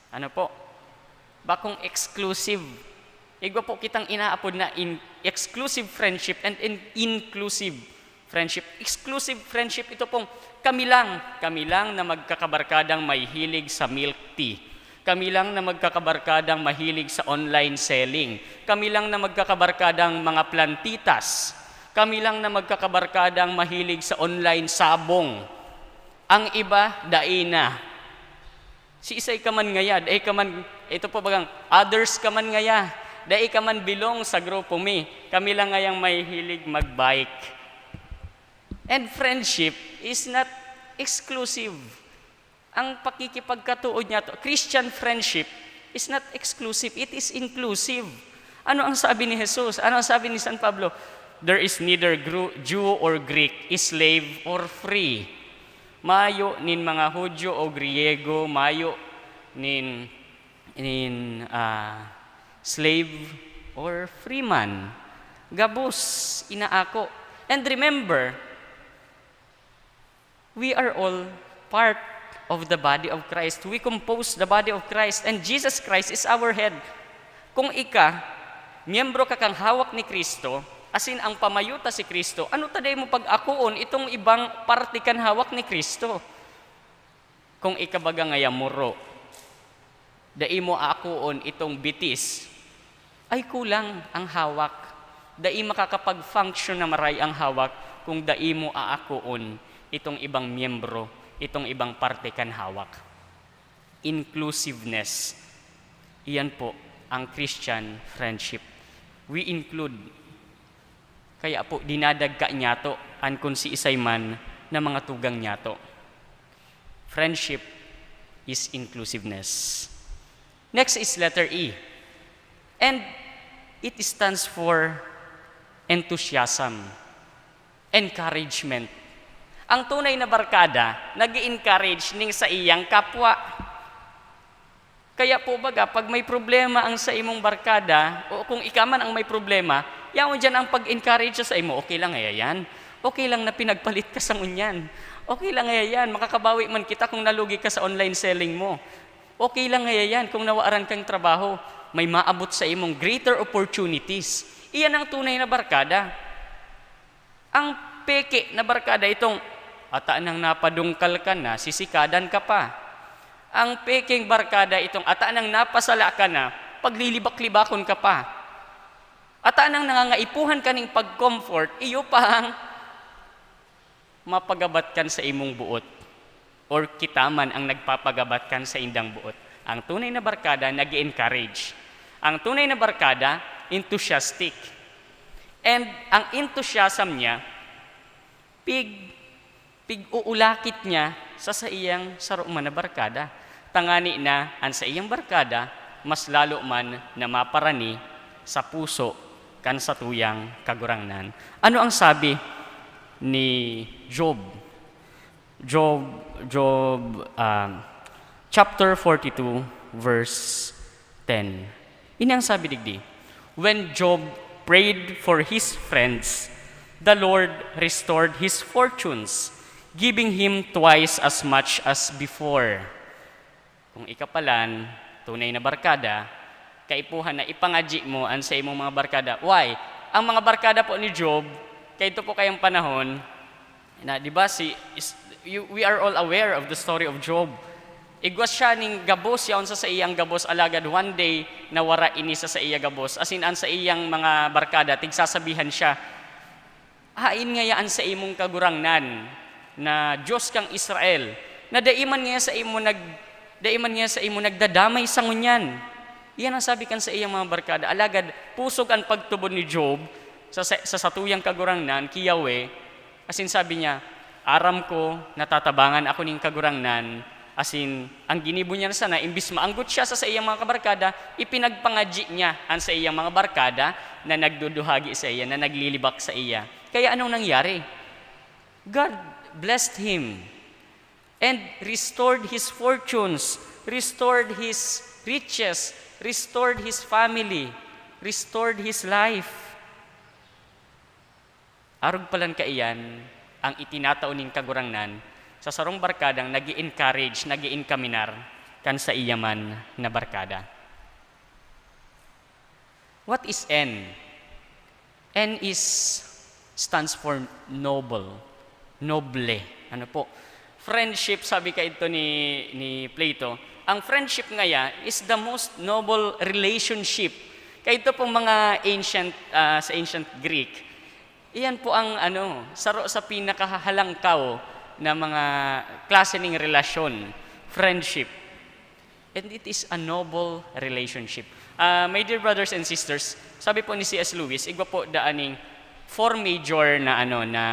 Ano po? Bakong exclusive. Igwa po kitang inaapod na exclusive friendship and inclusive friendship. Exclusive friendship, ito pong kami lang na magkakabarkadang may hilig sa milk tea. Kami lang na magkakabarkadang mahilig sa online selling. Kami lang na magkakabarkadang mga plantitas. Kami lang na magkakabarkadang mahilig sa online sabong. Ang iba, daina. Si isay ka man ngaya, dahi ka man, ito po bagang, others ka man ngaya, dahi ka man bilong sa grupo mi. Kami lang ngayang may hilig magbike. And friendship is not exclusive. Ang pakikipagkatuod niya to, Christian friendship is not exclusive, it is inclusive. Ano ang sabi ni Jesus? Ano ang sabi ni San Pablo? There is neither Jew or Greek, slave or free. Mayo nin mga Hudyo o Griego, mayo nin slave or freeman. Gabos, inaako. And remember, we are all part of the body of Christ. We compose the body of Christ, and Jesus Christ is our head. Kung miyembro ka kang hawak ni Kristo, asin ang pamayuta si Kristo, ano taday mo pag-akuon itong ibang parte kan hawak ni Kristo? Kung ikabaga ngayamuro, dai mo akuon itong bitis, ay kulang ang hawak. Dai makakapag-function na maray ang hawak kung dai mo aakuon itong ibang miyembro, itong ibang parte kan hawak. inclusiveness. Iyan po ang Christian friendship. We include. Kaya po, dinadagka nyato, ankon si isay man na mga tugang nyato. Friendship is inclusiveness. Next is letter E. And it stands for enthusiasm, encouragement. Ang tunay na barkada, nag-i-encourage ning sa iyang kapwa. Kaya po baga, pag may problema ang sa imong barkada, o kung ikaw man ang may problema, yan mo dyan ang pag-encourage sa imo, okay lang yan. Okay lang na pinagpalit ka sa ngunyan. Okay lang yan, makakabawi man kita kung nalugi ka sa online selling mo. Okay lang yan kung nawaaran kang trabaho, may maabot sa imong greater opportunities. Iyan ang tunay na barkada. Ang peke na barkada itong, ata nang napadungkal ka na, sisikadan ka pa. Ang peking barkada itong, ata nang napasala ka na, paglilibak-libakon ka pa. Ata nang nangangaipuhan ka ning pag-comfort, iyo pa ang mapagabat kan sa imong buot. Or kitaman ang nagpapagabat kan sa indang buot. Ang tunay na barkada, nag-encourage. Ang tunay na barkada, enthusiastic. And ang enthusiasm niya, pig-uulakit niya sa iyang saruman na barkada. Tangani na ang sa iyang barkada, mas lalo man na maparani sa puso kan sa tuyang kagurangnan. Ano ang sabi ni Job? Chapter 42, verse 10. Inang sabi digdi, when Job prayed for his friends, the Lord restored his fortunes, giving him twice as much as before. Kung ikapalan, tunay na barkada, kaipuhan na ipangadji mo an sa imong mga barkada. Why? Ang mga barkada po ni Job, kay ito po kayong panahon, na di ba we are all aware of the story of Job. Igwas siya ning gabos yaon sa iyang gabos alagad one day nawara ini sa iya gabos. As in an sa iyang mga barkada tigsasabihan siya, hain nga yaan sa imong kagurangnan na Diyos kang Israel, na daiman nga sa imo nagdadamay sa ngunyan. Iyan ang sabi kan sa iyang mga barkada. Alagad pusog ang pagtubod ni Job sa satuyang kagurangnan kiyawe. As in sabi niya, aram ko natatabangan ako ning kagurangnan. As in, ang ginibo niya na sana, imbis maanggot siya sa iyang mga kabarkada, ipinagpangadji niya ang sa iyang mga barkada na nagduduhagi sa iya, na naglilibak sa iya. Kaya anong nangyari? God blessed him and restored his fortunes, restored his riches, restored his family, restored his life. Arog palan kaiyan ang itinataon ning kagurangnan sa sarong barkadang nag-i-encourage, nag-i-enkaminar kan sa iyaman na barkada. What is N? N stands for noble, noble. Ano po? Friendship, sabi ka ito ni Plato, ang friendship ngaya is the most noble relationship. Kaya ito pong mga sa ancient Greek, iyan po ang saro sa pinakahalangkaw na mga klase ng relasyon, friendship. And it is a noble relationship. My dear brothers and sisters, sabi po ni C.S. Lewis, igwa po daaning 4 major na na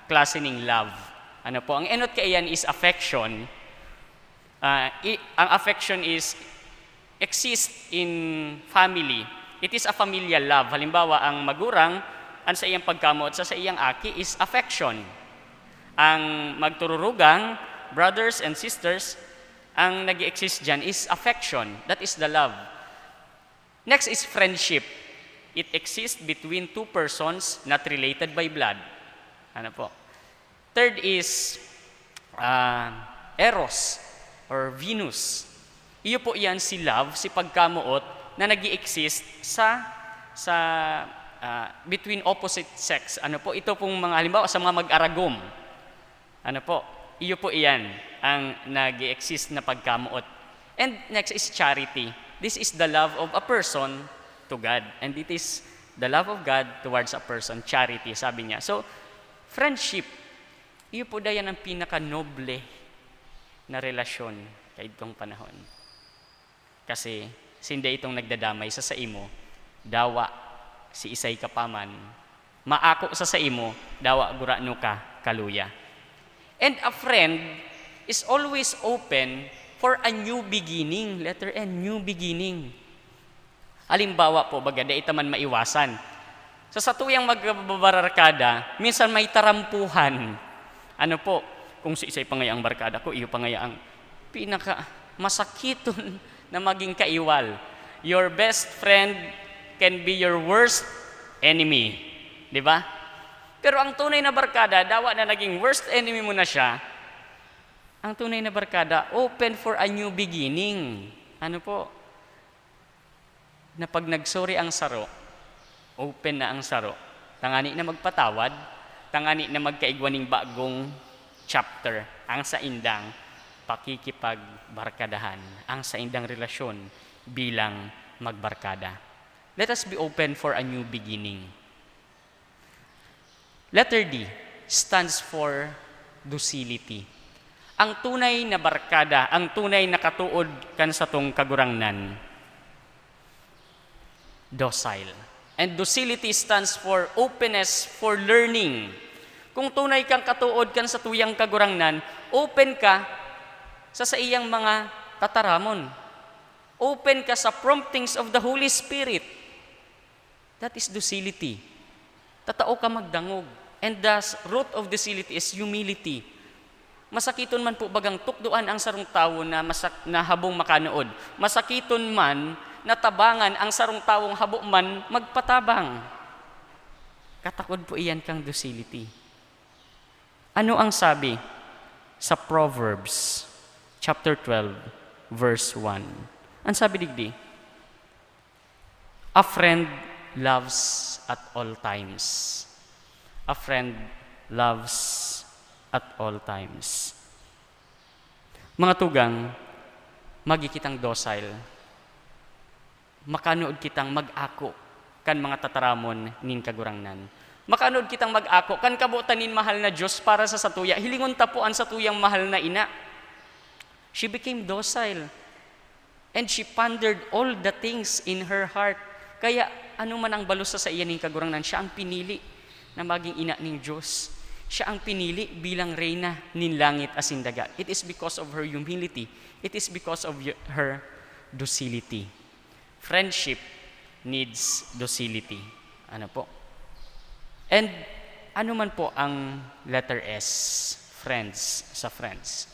klase ng love. Ano po, ang enot kaiyan is affection. Ang affection exists in family. It is a familial love. Halimbawa, ang magurang, ang sa iyang pagkamot sa iyang aki is affection. Ang magtururugang, brothers and sisters, ang nag-exist dyan is affection. That is the love. Next is friendship. It exists between two persons not related by blood. Ano po? Third is Eros or Venus. Iyo po yan si love, si pagkamuot na nag-exist sa between opposite sex. Ano po? Ito pong mga halimbawa sa mga mag-aragom. Ano po? Iyo po iyan ang nag-exist na pagkamuot. And next is charity. This is the love of a person to God. And it is the love of God towards a person. Charity, sabi niya. So, friendship, iyo po dayan ang pinaka-noble na relasyon. kaitong panahon. Kasi sinda itong nagdadamay sa imo, dawa si isay kapaman, maako sa imo, dawa gurano ka kaluya. And a friend is always open for a new beginning. Letter N, new beginning. Halimbawa po, baga, da itaman maiwasan. Sa satuyang magbabarkada, minsan may tarampuhan. Ano po, kung si isay pangayaang barkada ko, iyo pangayaang pinaka masakiton na maging kaiwal. Your best friend can be your worst enemy. Di ba? Pero ang tunay na barkada, dawa na naging worst enemy mo na siya, ang tunay na barkada, open for a new beginning. Ano po? Na pag nagsorry ang saro, open na ang saro. Tangani na magpatawad, tangani na magkaigwaning bagong chapter. Ang sa indang pakikipagbarkadahan, ang sa indang relasyon bilang magbarkada. Let us be open for a new beginning. Letter D stands for docility. Ang tunay na barkada, ang tunay na katuod kan sa tong kagurangnan, docile. And docility stands for openness for learning. Kung tunay kang katuod kan sa tuyang kagurangnan, open ka sa iyang mga tataramon. Open ka sa promptings of the Holy Spirit. That is docility. Tatao ka magdangog. And the root of docility is humility. Masakiton man po bagang tukduan ang sarong tawo na habong makanood. Masakiton man natabangan ang sarong tawong habo man magpatabang. Katakod po iyan kang docility. Ano ang sabi sa Proverbs chapter 12 verse 1? Ang sabi digdi, a friend loves at all times. A friend loves at all times. Mga tugang, magikitang docile. Makanood kitang mag-ako kan mga tataramon nin kagurangnan. Makanood kitang mag-ako kan kabutan nin mahal na Diyos para sa satuya. Hilingon tapuan sa tuyang mahal na ina. She became docile. And she pondered all the things in her heart. Kaya ano man ang balos sa iya nin kagurangnan, siya ang pinili na maging ina ning Diyos. Siya ang pinili bilang reyna nin langit asin dagat. It is because of her humility. It is because of her docility. Friendship needs docility. Ano po? And ano man po ang letter S, friends, sa friends.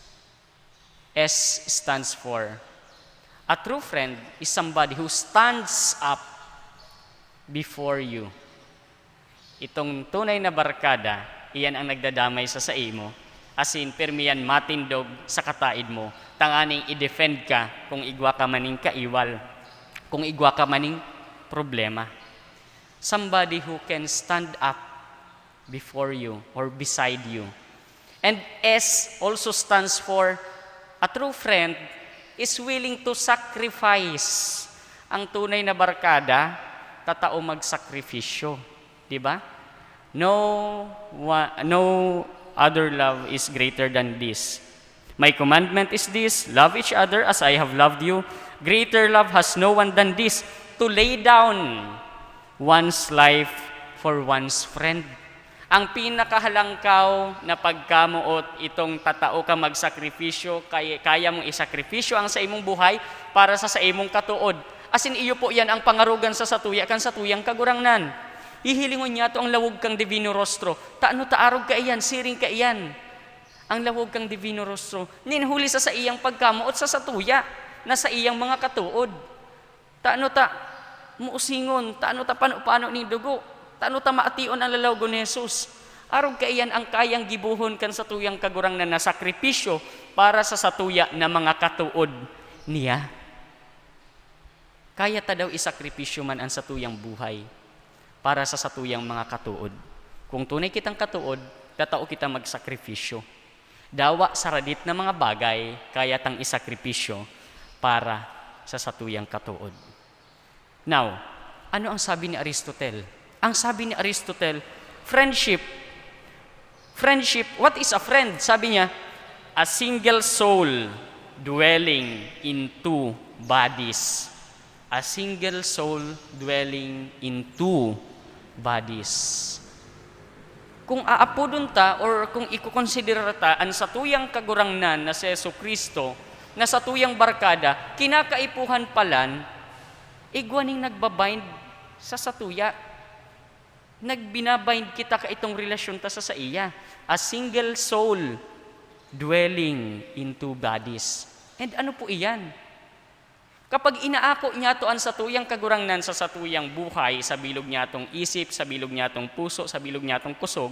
S stands for, a true friend is somebody who stands up before you. Itong tunay na barkada, iyan ang nagdadamay sa imo. Asin, permiyan matindog sa kataid mo. Tanganing i-defend ka kung igwa ka maning kaiwal. Kung igwa ka maning problema. Somebody who can stand up before you or beside you. And S also stands for, a true friend is willing to sacrifice. Ang tunay na barkada, tatao magsakripisyo. Diba? No other love is greater than this. My commandment is this, love each other as I have loved you. Greater love has no one than this, to lay down one's life for one's friend. Ang pinakahalangkaw na pagkamuot itong tatao ka magsakripisyo, kaya mong isakripisyo ang sa imong buhay para sa imong katuod. Asin iyo po yan ang pangarugan sa satuya kan satuyang kagurangnan. Ihilingon niya to ang lawog kang divino rostro. Taano taarog ka iyan, siring ka iyan. Ang lawog kang divino rostro. Ninhuli sa iyang pagkamuot sa satuya na sa iyang mga katuod. Taano ta muusingon, taano ta paano ni dugo, taano ta maation ang lalawgon ni Jesus. Arog ka iyan ang kayang gibuhon kan satuyang kagurangnan na sakripisyo para sa satuya na mga katuod niya. Kaya ta daw isakripisyo man ang satuyang buhay para sa satuyang mga katuod. Kung tunay kitang katuod, tatao kita magsakripisyo. Dawa sa radit na mga bagay, kaya tang isakripisyo para sa satuyang katuod. Now, ano ang sabi ni Aristotle? Ang sabi ni Aristotle, friendship. Friendship, what is a friend? Sabi niya, a single soul dwelling in two bodies. A single soul dwelling in two bodies. Kung aapudon ta or kung ikukonsidera ta ang satuyang kagurangnan na si Jesucristo, na satuyang barkada, kinakaipuhan palan, igwaning nagbabind sa satuya. Nagbinabind kita ka itong relasyon ta sa iya. A single soul dwelling in two bodies. And ano po iyan? Kapag inaako niya to ang satuyang kagurangnan sa satuyang buhay, sa bilog niya tong isip, sa bilog niya tong puso, sa bilog niya tong kusog,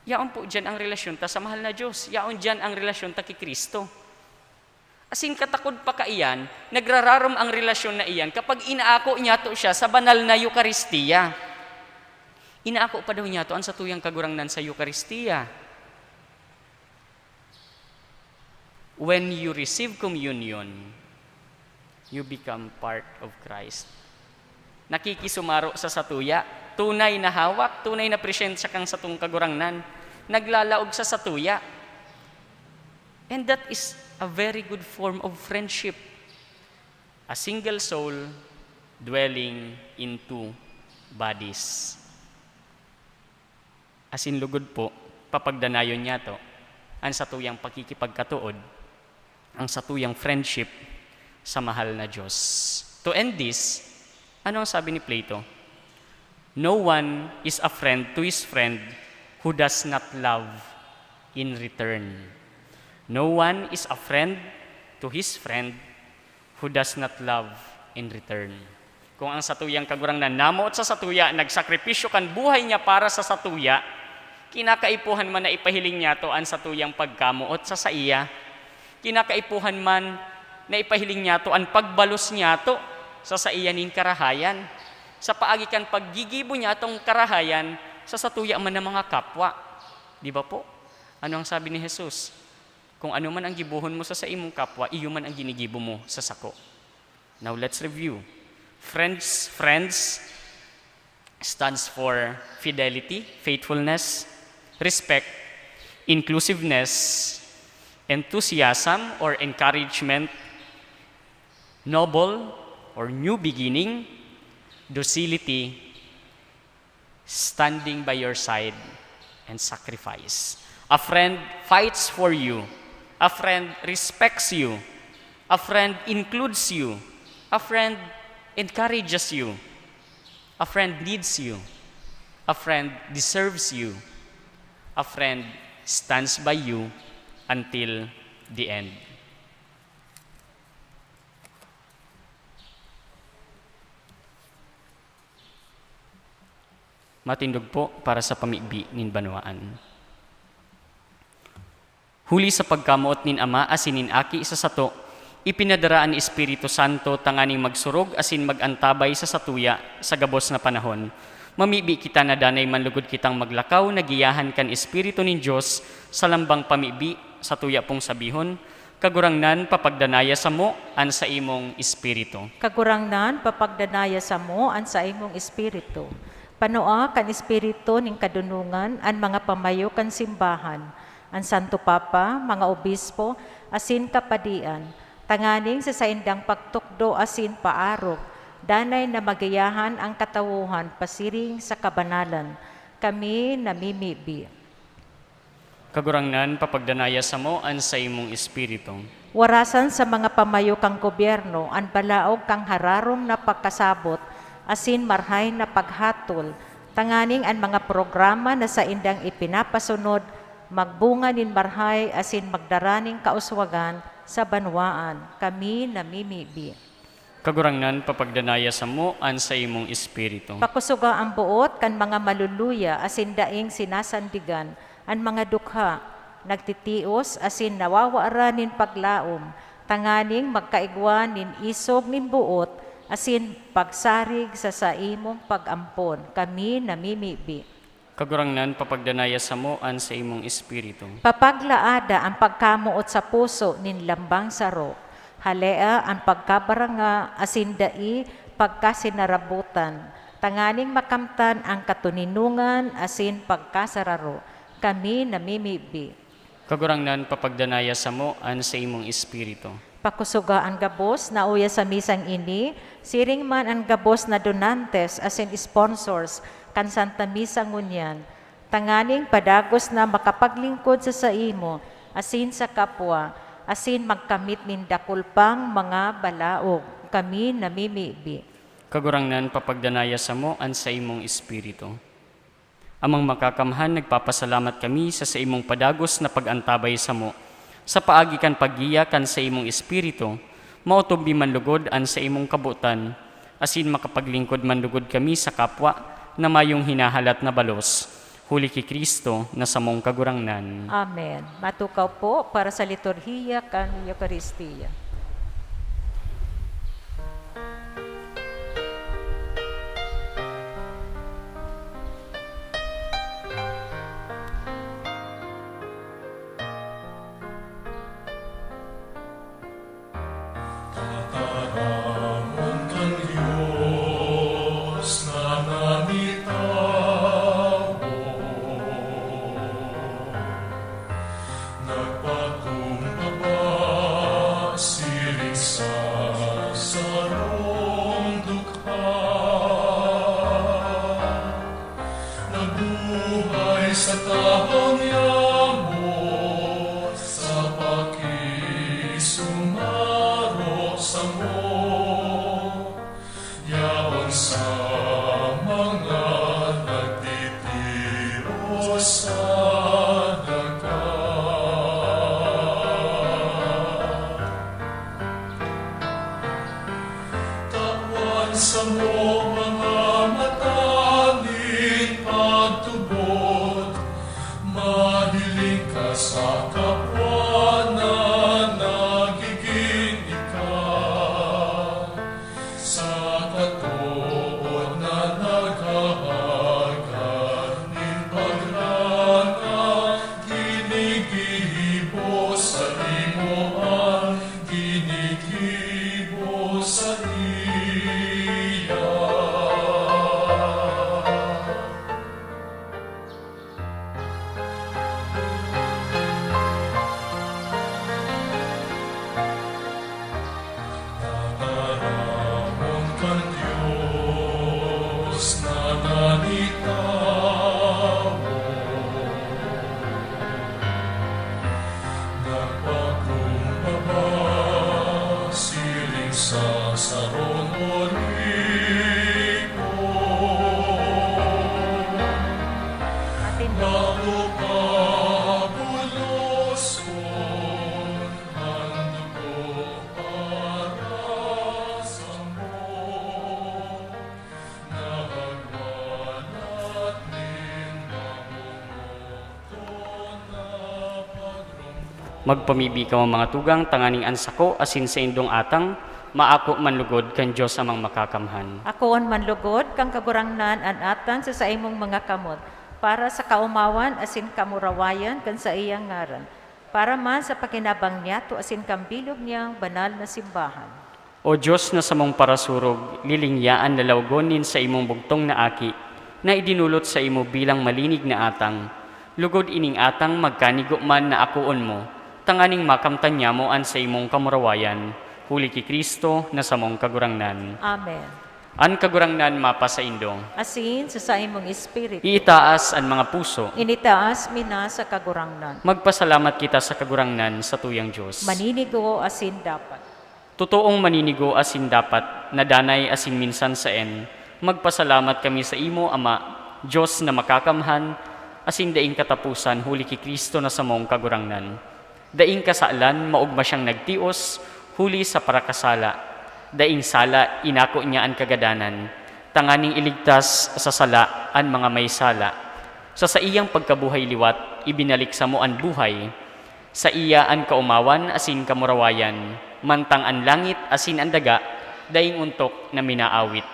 yaon po dyan ang relasyon ta sa mahal na Diyos. Yaon dyan ang relasyon ta kay Kristo. Asin katakod pa ka iyan, nagrararom ang relasyon na iyan kapag inaako niya to siya sa banal na Eucharistia. Inaako pa daw niya to ang satuyang kagurangnan sa Eucharistia. When you receive communion, you become part of Christ. Nakikisumaro sa satuya, tunay na hawak, tunay na presensya kang satong kagurangnan, naglalaog sa satuya. And that is a very good form of friendship. A single soul dwelling in two bodies. Asin lugod po, papagdanayon niya to, ang satuyang pakikipagkatuod, ang satuyang friendship sa mahal na Diyos. To end this, ano ang sabi ni Plato? No one is a friend to his friend who does not love in return. No one is a friend to his friend who does not love in return. Kung ang satuyang kagurangnan namuot sa satuya, nagsakripisyo kan buhay niya para sa satuya, kinakaipuhan man na ipahiling niya to ang satuyang pagkamuot sa iya, kinakaipuhan man na ipahiling niya to ang pagbalos niya to sa iyaning karahayan. Sa paagikan paggigibo niya tong karahayan sa satuya man ng mga kapwa. Di ba po? Ano ang sabi ni Jesus? Kung ano man ang gibuhon mo sa imong kapwa, iyo man ang ginigibo mo sa sako. Now let's review. Friends stands for fidelity, faithfulness, respect, inclusiveness, enthusiasm or encouragement, noble or new beginning, docility, standing by your side, and sacrifice. A friend fights for you. A friend respects you. A friend includes you. A friend encourages you. A friend needs you. A friend deserves you. A friend stands by you until the end. Matindog po para sa pamigbi nin banwaan. Huli sa pagkamuot nin Ama asin nin Aki isa sato, ipinadaraan ni Espiritu Santo tanganing magsurog asin magantabay sa satuya sa gabos na panahon. Mamibi kita na danay manlugod kitang maglakaw, nagiyahan kan Espiritu nin Diyos sa lambang pamibi, satuya pong sabihon, kagurangnan papagdanaya sa mo an sa imong Espiritu. Kagurangnan papagdanaya sa mo an sa imong Espiritu. Panoa kan Espiritu ning kadunungan an mga pamayo kan simbahan, an Santo Papa, mga obispo, asin kapadian, tanganing sa saindang pagtukdo asin paarog, danay na magayahan ang katawuhan pasiring sa kabanalan, kami namimibi. Kagurangnan papagdanaya sa mo an sa imong Espiritu. Warasan sa mga pamayo kang gobyerno, an balaog kang hararom na pagkasabot, asin marhay na paghatol, tanganing ang mga programa na sa indang ipinapasunod, magbunga nin marhay asin magdaraning kauswagan sa banwaan, kami namimibi. Kagurangnan papagdanaya sa mo an sa imong Espiritu. Pakusuga ang buot kan mga maluluya asin daing sinasandigan, ang mga dukha, nagtitios asin nawawara nin paglaom, tanganing magkaigwan nin isog nin buot, asin pagsarig sa imong pag-ampon, kami namimibi. Kagurangnan papagdanaya sa mo an sa imong Espiritu. Papaglaada ang pagkamuot sa puso nin lambang saro, halea ang pagkabaranga asin dai pagkasinarabutan, tanganing makamtan ang katuninungan asin pagkasararo, kami namimibi. Kagurangnan papagdanaya sa mo an sa imong espiritu. Pakusuga ang gabos na uya sa misang ini, siring man ang gabos na donantes asin sponsors kan Santa Misa ngunyan. Tanganing padagos na makapaglingkod sa imo, asin sa kapwa, asin magkamit nin dakulpang mga balaog, kami namimibi. Kagurangnan papagdanaya sa mo an sa imong espiritu. Amang makakamhan, nagpapasalamat kami sa imong padagos na pagantabay sa mo. Sa paagi kan paggiya kan sa imong espiritu, mautob man lugod an sa imong kabutan, asin makapaglingkod man lugod kami sa kapwa na mayong hinahalat na balos. Huli ki Kristo na sa mong kagurangnan. Amen. Matukaw po para sa liturhiya kan Eucharistia. Tataramon kang Diyos na nanitawo, nagpakumbaba siring sa sarong dukha, nabuhay sa tahong yamo sa pakisumaro sa mo, yaon sa mga nagtitiro sa tawan sa mo mga mataling pagtubod, mahiling ka sa kapwa na nagiging ikaw, sa katuod na naghahagan nin pagrana, ginigibo sa imoan, ginigibo sa iya. Tataramon kang Diyos na nanitawo, nagpakumbaba siring sa sarong olivo, Atin bago pabuloson ang dugo para sa mo, nagwalat nin mamungo na pagrumbo. Magpamibi ka mo mga tugang, tanganing ansako, asin sa indong atang, maako manlugod kan Diyos amang makakamhan. Akoon manlugod kang kagurangnan an atan sa imong mga kamot, para sa kaumawan asin kamurawayan kan sa iyang ngaran, para man sa pakinabang niya to asin kambilog niyang banal na simbahan. O Diyos na sa mong parasurog, lilingyaan lalawgonin sa imong bugtong na aki, na idinulot sa imo bilang malinig na atang. Lugod ining atang magkanigo man na akuon mo, tanganing makamtan niya mo an sa imong kamurawayan. Huli ki Kristo na sa mong kagurangnan. Amen. An kagurangnan mapa sa indong. Asin sa imong espiritu, Iitaas an mga puso. initaas mina sa kagurangnan. Magpasalamat kita sa kagurangnan sa tuyang Diyos. Maninigo asin dapat. Totoong maninigo asin dapat, nadanay asin minsan sa en. Magpasalamat kami sa imo, Ama, Diyos na makakamhan, asin daing katapusan, huli ki Kristo na sa mong kagurangnan. Daing kasaalan, maugma siyang nagtios, huli sa parakasala. Daing sala, inako niya ang kagadanan. Tanganing iligtas sa sala ang mga may sala. Sa iyang pagkabuhay liwat, ibinalik sa mo ang buhay. Sa iya ang kaumawan, asin kamurawayan. Mantang ang langit, asin ang daga, daing untok na minaawit.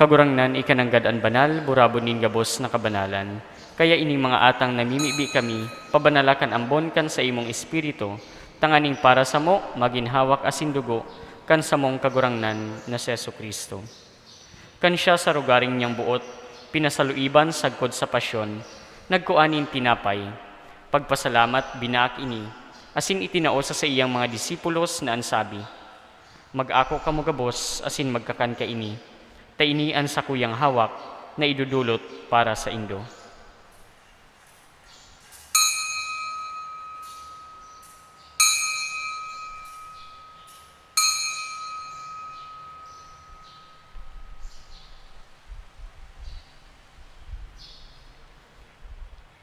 Kagurangnan ikananggad an banal, burabo nin gabos na kabanalan. Kaya ining mga atang namimibi kami, pabanalakan ambon kan sa imong espiritu, tanganing para sa mo, maginhawak asin dugo, kan sa mong kagurangnan na si Jesu-Kristo. Kan siya sa rugaring niyang buot, pinasaluiban sagkod sa pasyon, nagkuanin tinapay, pagpasalamat binaak ini, asin itinao sa iyang mga disipulos na ansabi, mag-ako kamo gabos, asin magkakan ka ini, tainian sa kuyang hawak na idudulot para sa indo.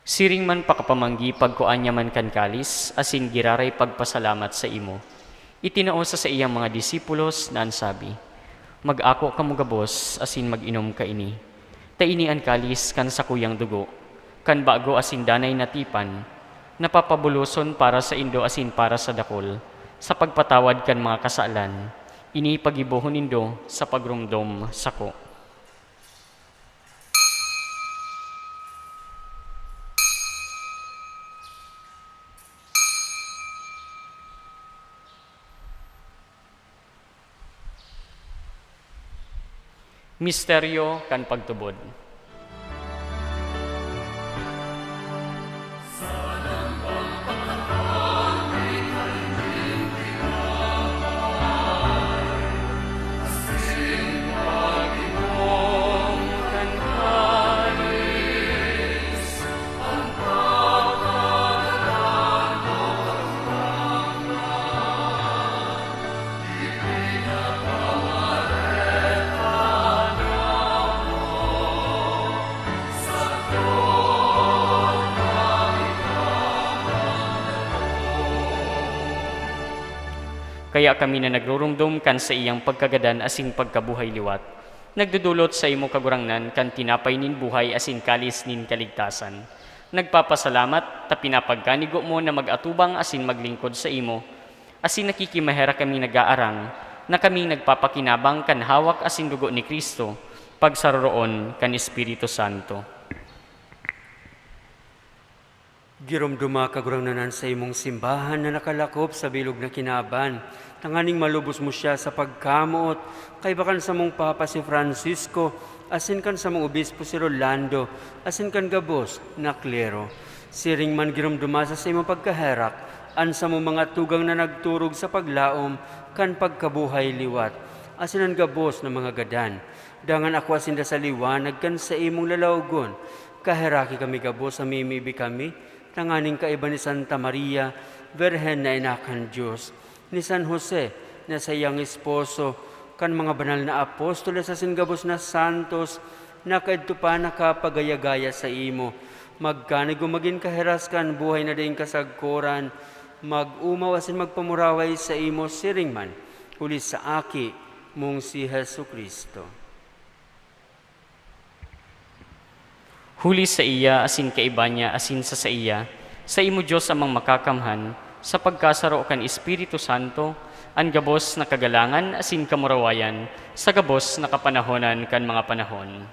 Siring man pakapamanggi pagkuanya man kan kalis, asin giraray pagpasalamat sa imo. Itinao sa iyang mga disipulos na ansabi, mag-ako kamo gabos, asin mag-inom ka ini. Taini an kalis kan sa kuyang dugo, kan bago asin danay natipan, napapabuluson para sa indo asin para sa dakol, sa pagpatawad kan mga kasalan, ini pagibuhon nindo sa pagrumdom sako. Misteryo kan pagtubod. Kaya kami na nagrurumdum kan sa iyang pagkagadan asin pagkabuhay liwat. Nagdudulot sa imo kagurangnan kan tinapay nin buhay asin kalis nin kaligtasan. Nagpapasalamat ta pinapagkanigo mo na mag-atubang asin maglingkod sa imo. Asin nakikimahera kami nag-aarang na kami nagpapakinabang kan hawak asin dugo ni Kristo pagsaroroon kan Espiritu Santo. Giromduma kagurangnanan sa imong simbahan na nakalakop sa bilog na kinaban. Tanganing malubos mo siya sa pagkamuot, kay bakan sa mong Papa si Francisco, asin kan sa mong Obispo si Rolando, asin kan gabos na klero. Siring man giromduma sa imong pagkaherak, an sa mong mga tugang na nagturog sa paglaom, kan pagkabuhay liwat, asin ang gabos na mga gadan. Dangan ako asin da sa liwanag kan sa imong lalawgon, kaheraki kami gabos sa mimibi kami, tanganing kaiba ni Santa Maria, Berhen na inakan Diyos, ni San Jose na sa iyang esposo, kan mga banal na apostoles sa singgabos na santos, na kaidto pa nakapagayagaya sa imo, magkanigo maging kaheraskan, buhay na din kasagkoran, mag-umaw asin magpamuraway sa imo siringman, uli sa aki mong si Jesu-Kristo. Huli sa iya, asin kaiba niya, asin sa iya, sa imo Diyos amang makakamhan, sa pagkasaro kan Espiritu Santo, ang gabos na kagalangan, asin kamurawayan, sa gabos na kapanahonan kan mga panahon.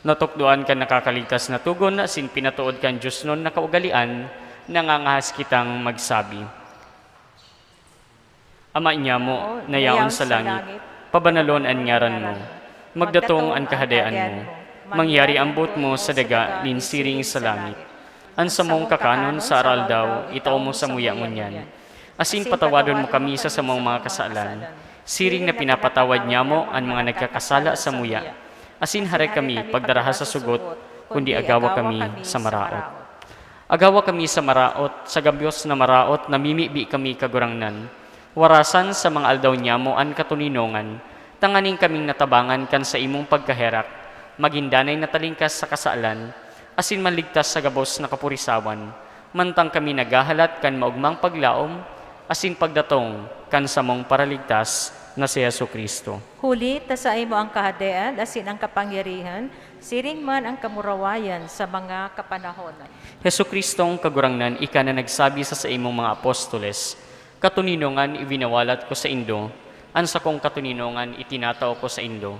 Natukduan kan nakakaligtas na tugon, asin pinatuod kan Diyos nun na kaugalian, nangangahas kitang magsabi. Ama niya mo, nayaon sa langit, pabanalon ang ngaran mo, magdatong ang kahadayaan mo, mangyari ang buot mo sa daga, linsiring sa langit. Ang sa mong kakanon sa aral daw, itaw mo sa muya ngunyan. Asin patawadon mo kami sa samong mga kasalan, siring na pinapatawad niya mo ang mga nagkakasala sa muya. asin hare kami pagdaraha sa sugot, kundi agawa kami sa maraot. Agawa kami sa maraot, sa gabyos na maraot, namimibi kami kagurangnan. Warasan sa mga aldaw niya mo an katuninongan, tanganing kaming natabangan kan sa imong pagkaherak, magindanay natalingkas sa kasaalan, asin manligtas sa gabos na kapurisawan, mantang kami nagahalat kan maugmang paglaom, asin pagdatong kan samong paraligtas na si Jesucristo. Huli, tasay mo ang kahadean, asin ang kapangyarihan, siring man ang kamurawayan sa mga kapanahonan. Jesucristong kagurangnan, ika na nagsabi sa imong mga apostoles, katuninongan ibinawalat ko sa indo, ansa kong katuninongan itinatao ko sa indo.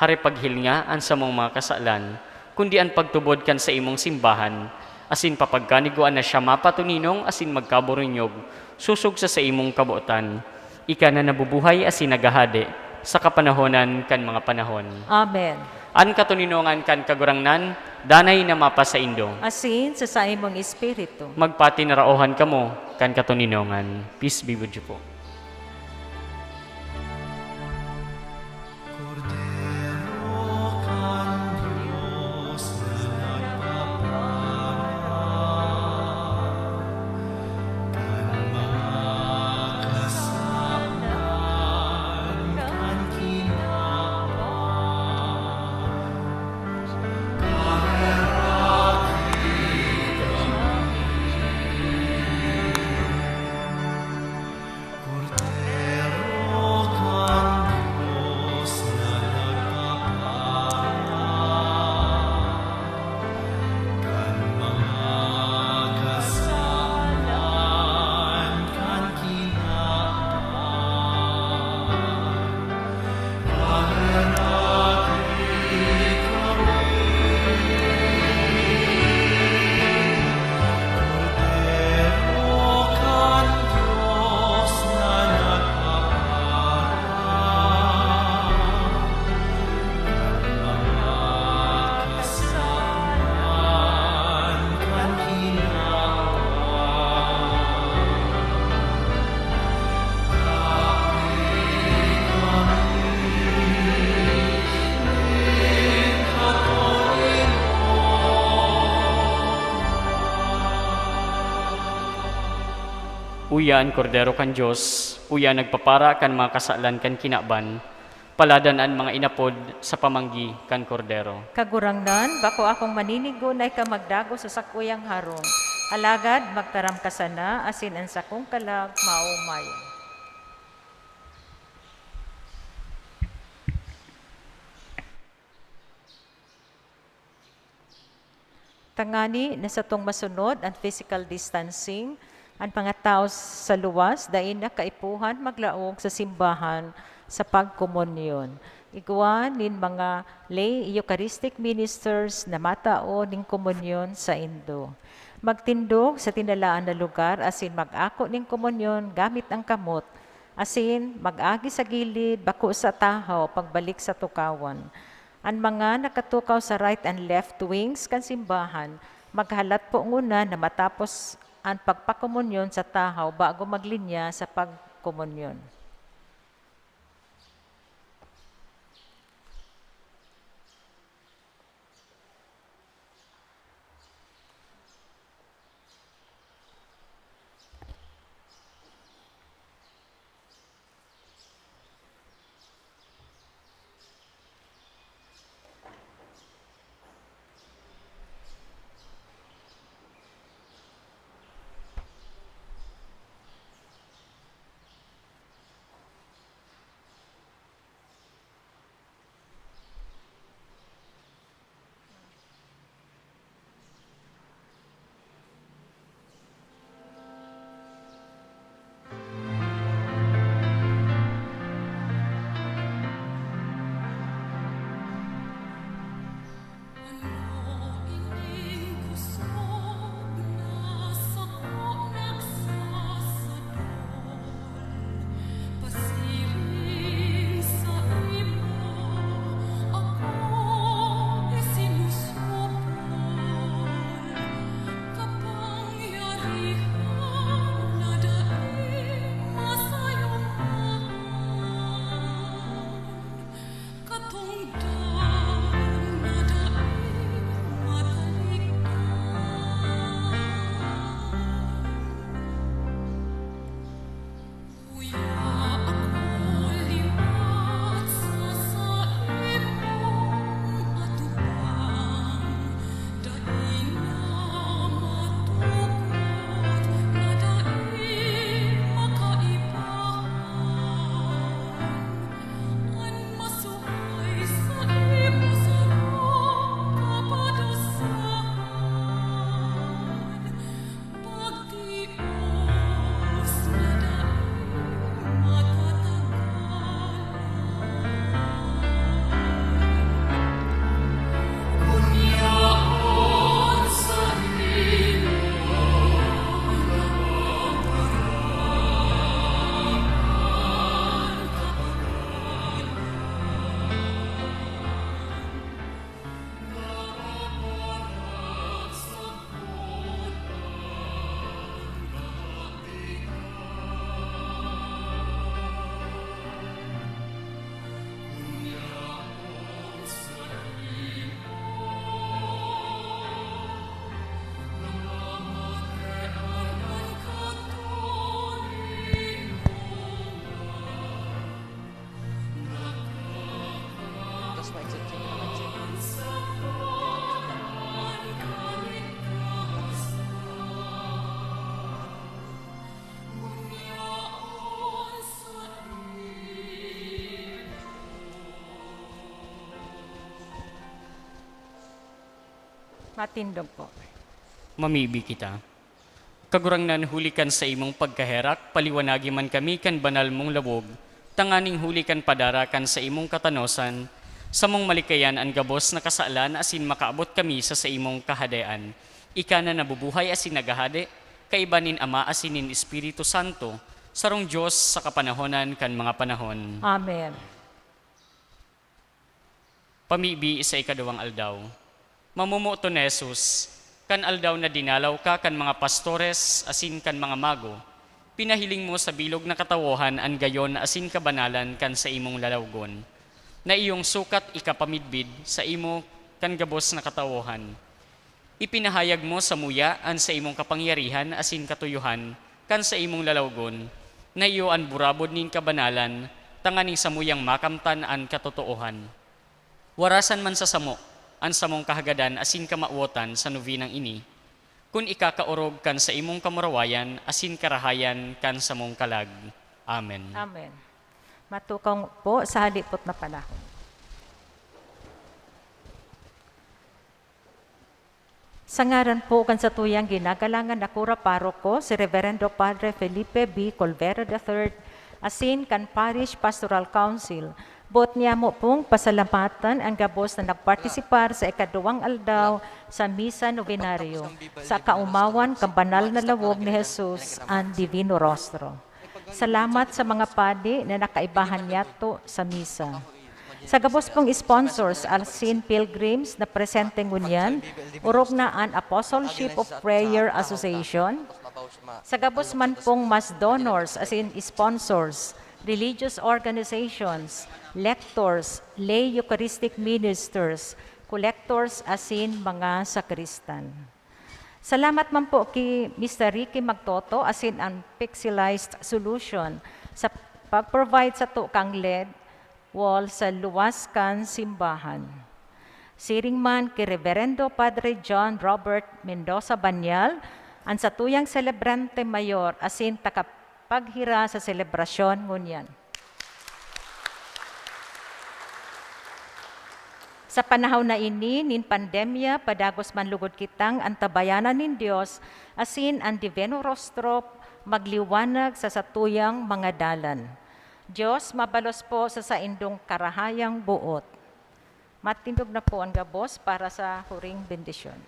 Hari paghilnga an sa mong mga kasalan, kundi an pagtubod kan sa imong simbahan, asin papagkaniguan na siya mapatuninong asin magkaburunyog, susog sa imong kabuotan. Ika na nabubuhay asin nagahade sa kapanahonan kan mga panahon. Amen. An katuninongan kan kagurangnan, danay na mapa sa indo. Asin sa imong espiritu. Magpati na raohan kamo kan katuninongan. Peace be with you po. Uya ang kordero kan Diyos, uya nagpapara kan mga kasalan kan kinaban, paladan ang mga inapod sa pamanggi kan kordero. Kagurangnan, bako akong maninigo na ika magdago sa sakuyang harong. Alagad, magtaram ka sana, asin ang sakong kalag, maumayan. Tangani na sa tong masunod ang physical distancing, ang mga tao sa luwas, dain na kaipuhan maglaog sa simbahan sa pagkomunyon. Iguan nin mga lay Eucharistic ministers na matao ning komunyon sa Indo. Magtindog sa tinalaan na lugar asin mag-ako ning komunyon gamit ang kamot, asin mag-agi sa gilid bako sa tahaw pagbalik sa tukawan. Ang mga nakatukaw sa right and left wings kan simbahan, maghalat po nguna na matapos ang pagpakomunyon sa tahaw bago maglinya sa pagkomunyon. Matindog po. Mamibi kita. Kagurangnan hulikan sa imong pagkaherak, paliwanagi man kami kan banal mong lawog, tanganing hulikan padarakan sa imong katanosan, sa mong malikayan ang gabos na kasaalan asin makaabot kami sa imong kahadayaan. Ika na nabubuhay asin nagahade, kaibanin Ama asinin Espiritu Santo, sarong Diyos sa kapanahonan kan mga panahon. Amen. Pamibi sa ikadawang aldaw. Mamumuto ni Jesus, kan aldaw na dinalaw ka kan mga pastores asin kan mga mago, pinahiling mo sa bilog na katawohan an gayon asin kabanalan kan sa imong lalawgon, na iyong sukat ikapamidbid sa imo kan gabos na katawohan. Ipinahayag mo sa muya an sa imong kapangyarihan asin katuyuhan kan sa imong lalawgon, na iyo an burabod nin kabanalan, tanganing sa muyang makamtan an katotoohan. Warasan man sa samo, ang samong kahagadan asin kamauotan sa novinang ini, kun ikakaorog kan sa imong kamurawayan asin karahayan kan sa mong kalag. Amen. Amen. Matukang po sa halipot na panahon. Sa ngaran po kan sa tuyang ginagalangan na kura paroko, si Reverendo Padre Felipe B. Colvera III, asin kan Parish Pastoral Council, bot niya mo pong pasalamatan ang gabos na nagpartisipar sa ikadawang aldaw sa Misa Novenario sa kaumawan kang banal na lawog ni Jesus ang Divino Rostro. Salamat sa mga padi na nakaibahan yato sa misa. Sa gabos pong sponsors, asin pilgrims na presente ngunyan, urog na ang Apostleship of Prayer Association. Sa gabos man pong mas donors, asin sponsors, religious organizations, lectors, lay Eucharistic ministers, collectors, asin mga sakristan. Salamat man po kay Mr. Ricky Magtoto asin ang Pixelized Solution sa pag-provide sa tukang LED wall sa luwas kan simbahan. Siring man kay Reverendo Padre John Robert Mendoza Banyal, ang sa tuyang celebrante mayor asin takapaghira sa selebrasyon ngunyan. Sa panahon na ini, nin pandemya, padagos man lugod kitang antabayanan nin Dios, asin ang Divino Rostro magliwanag sa satuyang mga dalan. Diyos, mabalos po sa saindong karahayang buot. Matindog na po ang gabos para sa huring bendisyon.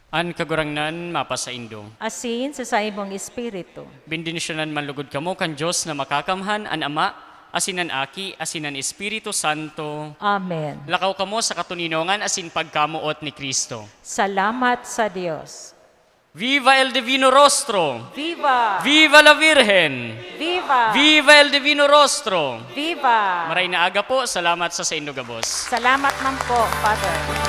An kagurangnan mapasaindo. Asin sa imong espiritu. Bendinisyonan manlugod kamo kan Diyos na makakamhan an Ama, asinan Aki, asinan Espiritu Santo. Amen. Lakaw kamo sa katuninongan asin pagkamuot ni Kristo. Salamat sa Diyos. Viva el Divino Rostro! Viva! Viva la Virgen! Viva! Viva el Divino Rostro! Viva! Maray na aga po, salamat sa inyong gabos. Salamat man po, Father.